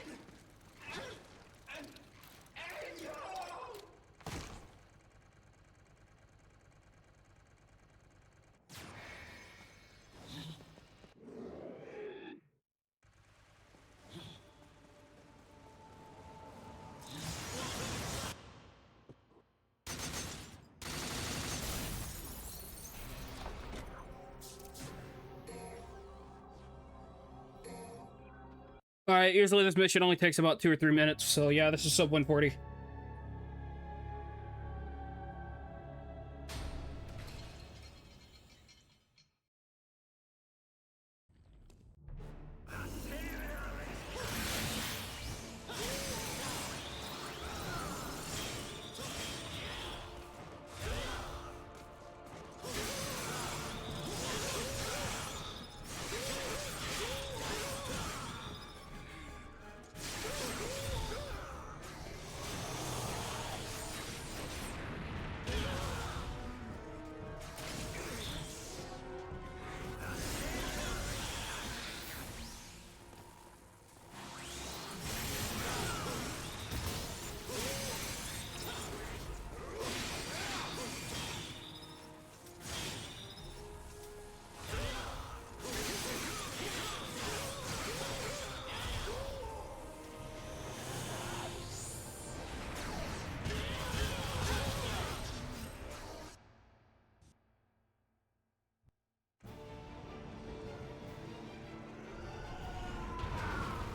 Alright, usually this mission only takes about 2 or 3 minutes, so yeah, this is sub 140.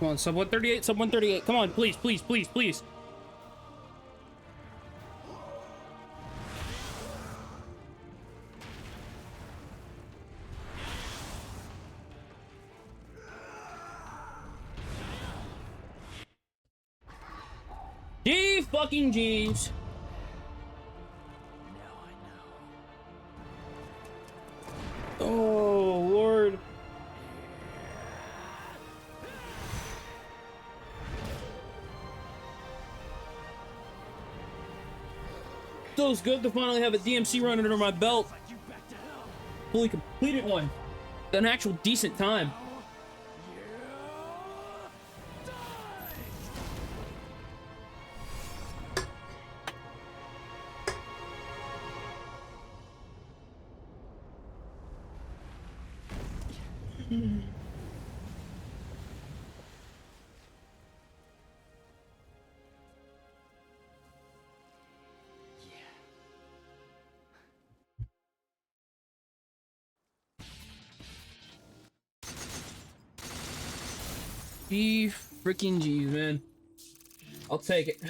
Come on, sub 138, sub 138. Come on, please, please, please, please. Gee fucking G's. Oh, Lord. Feels good to finally have a DMC run under my belt. Fully completed one. An actual decent time. G freaking G's, man. I'll take it.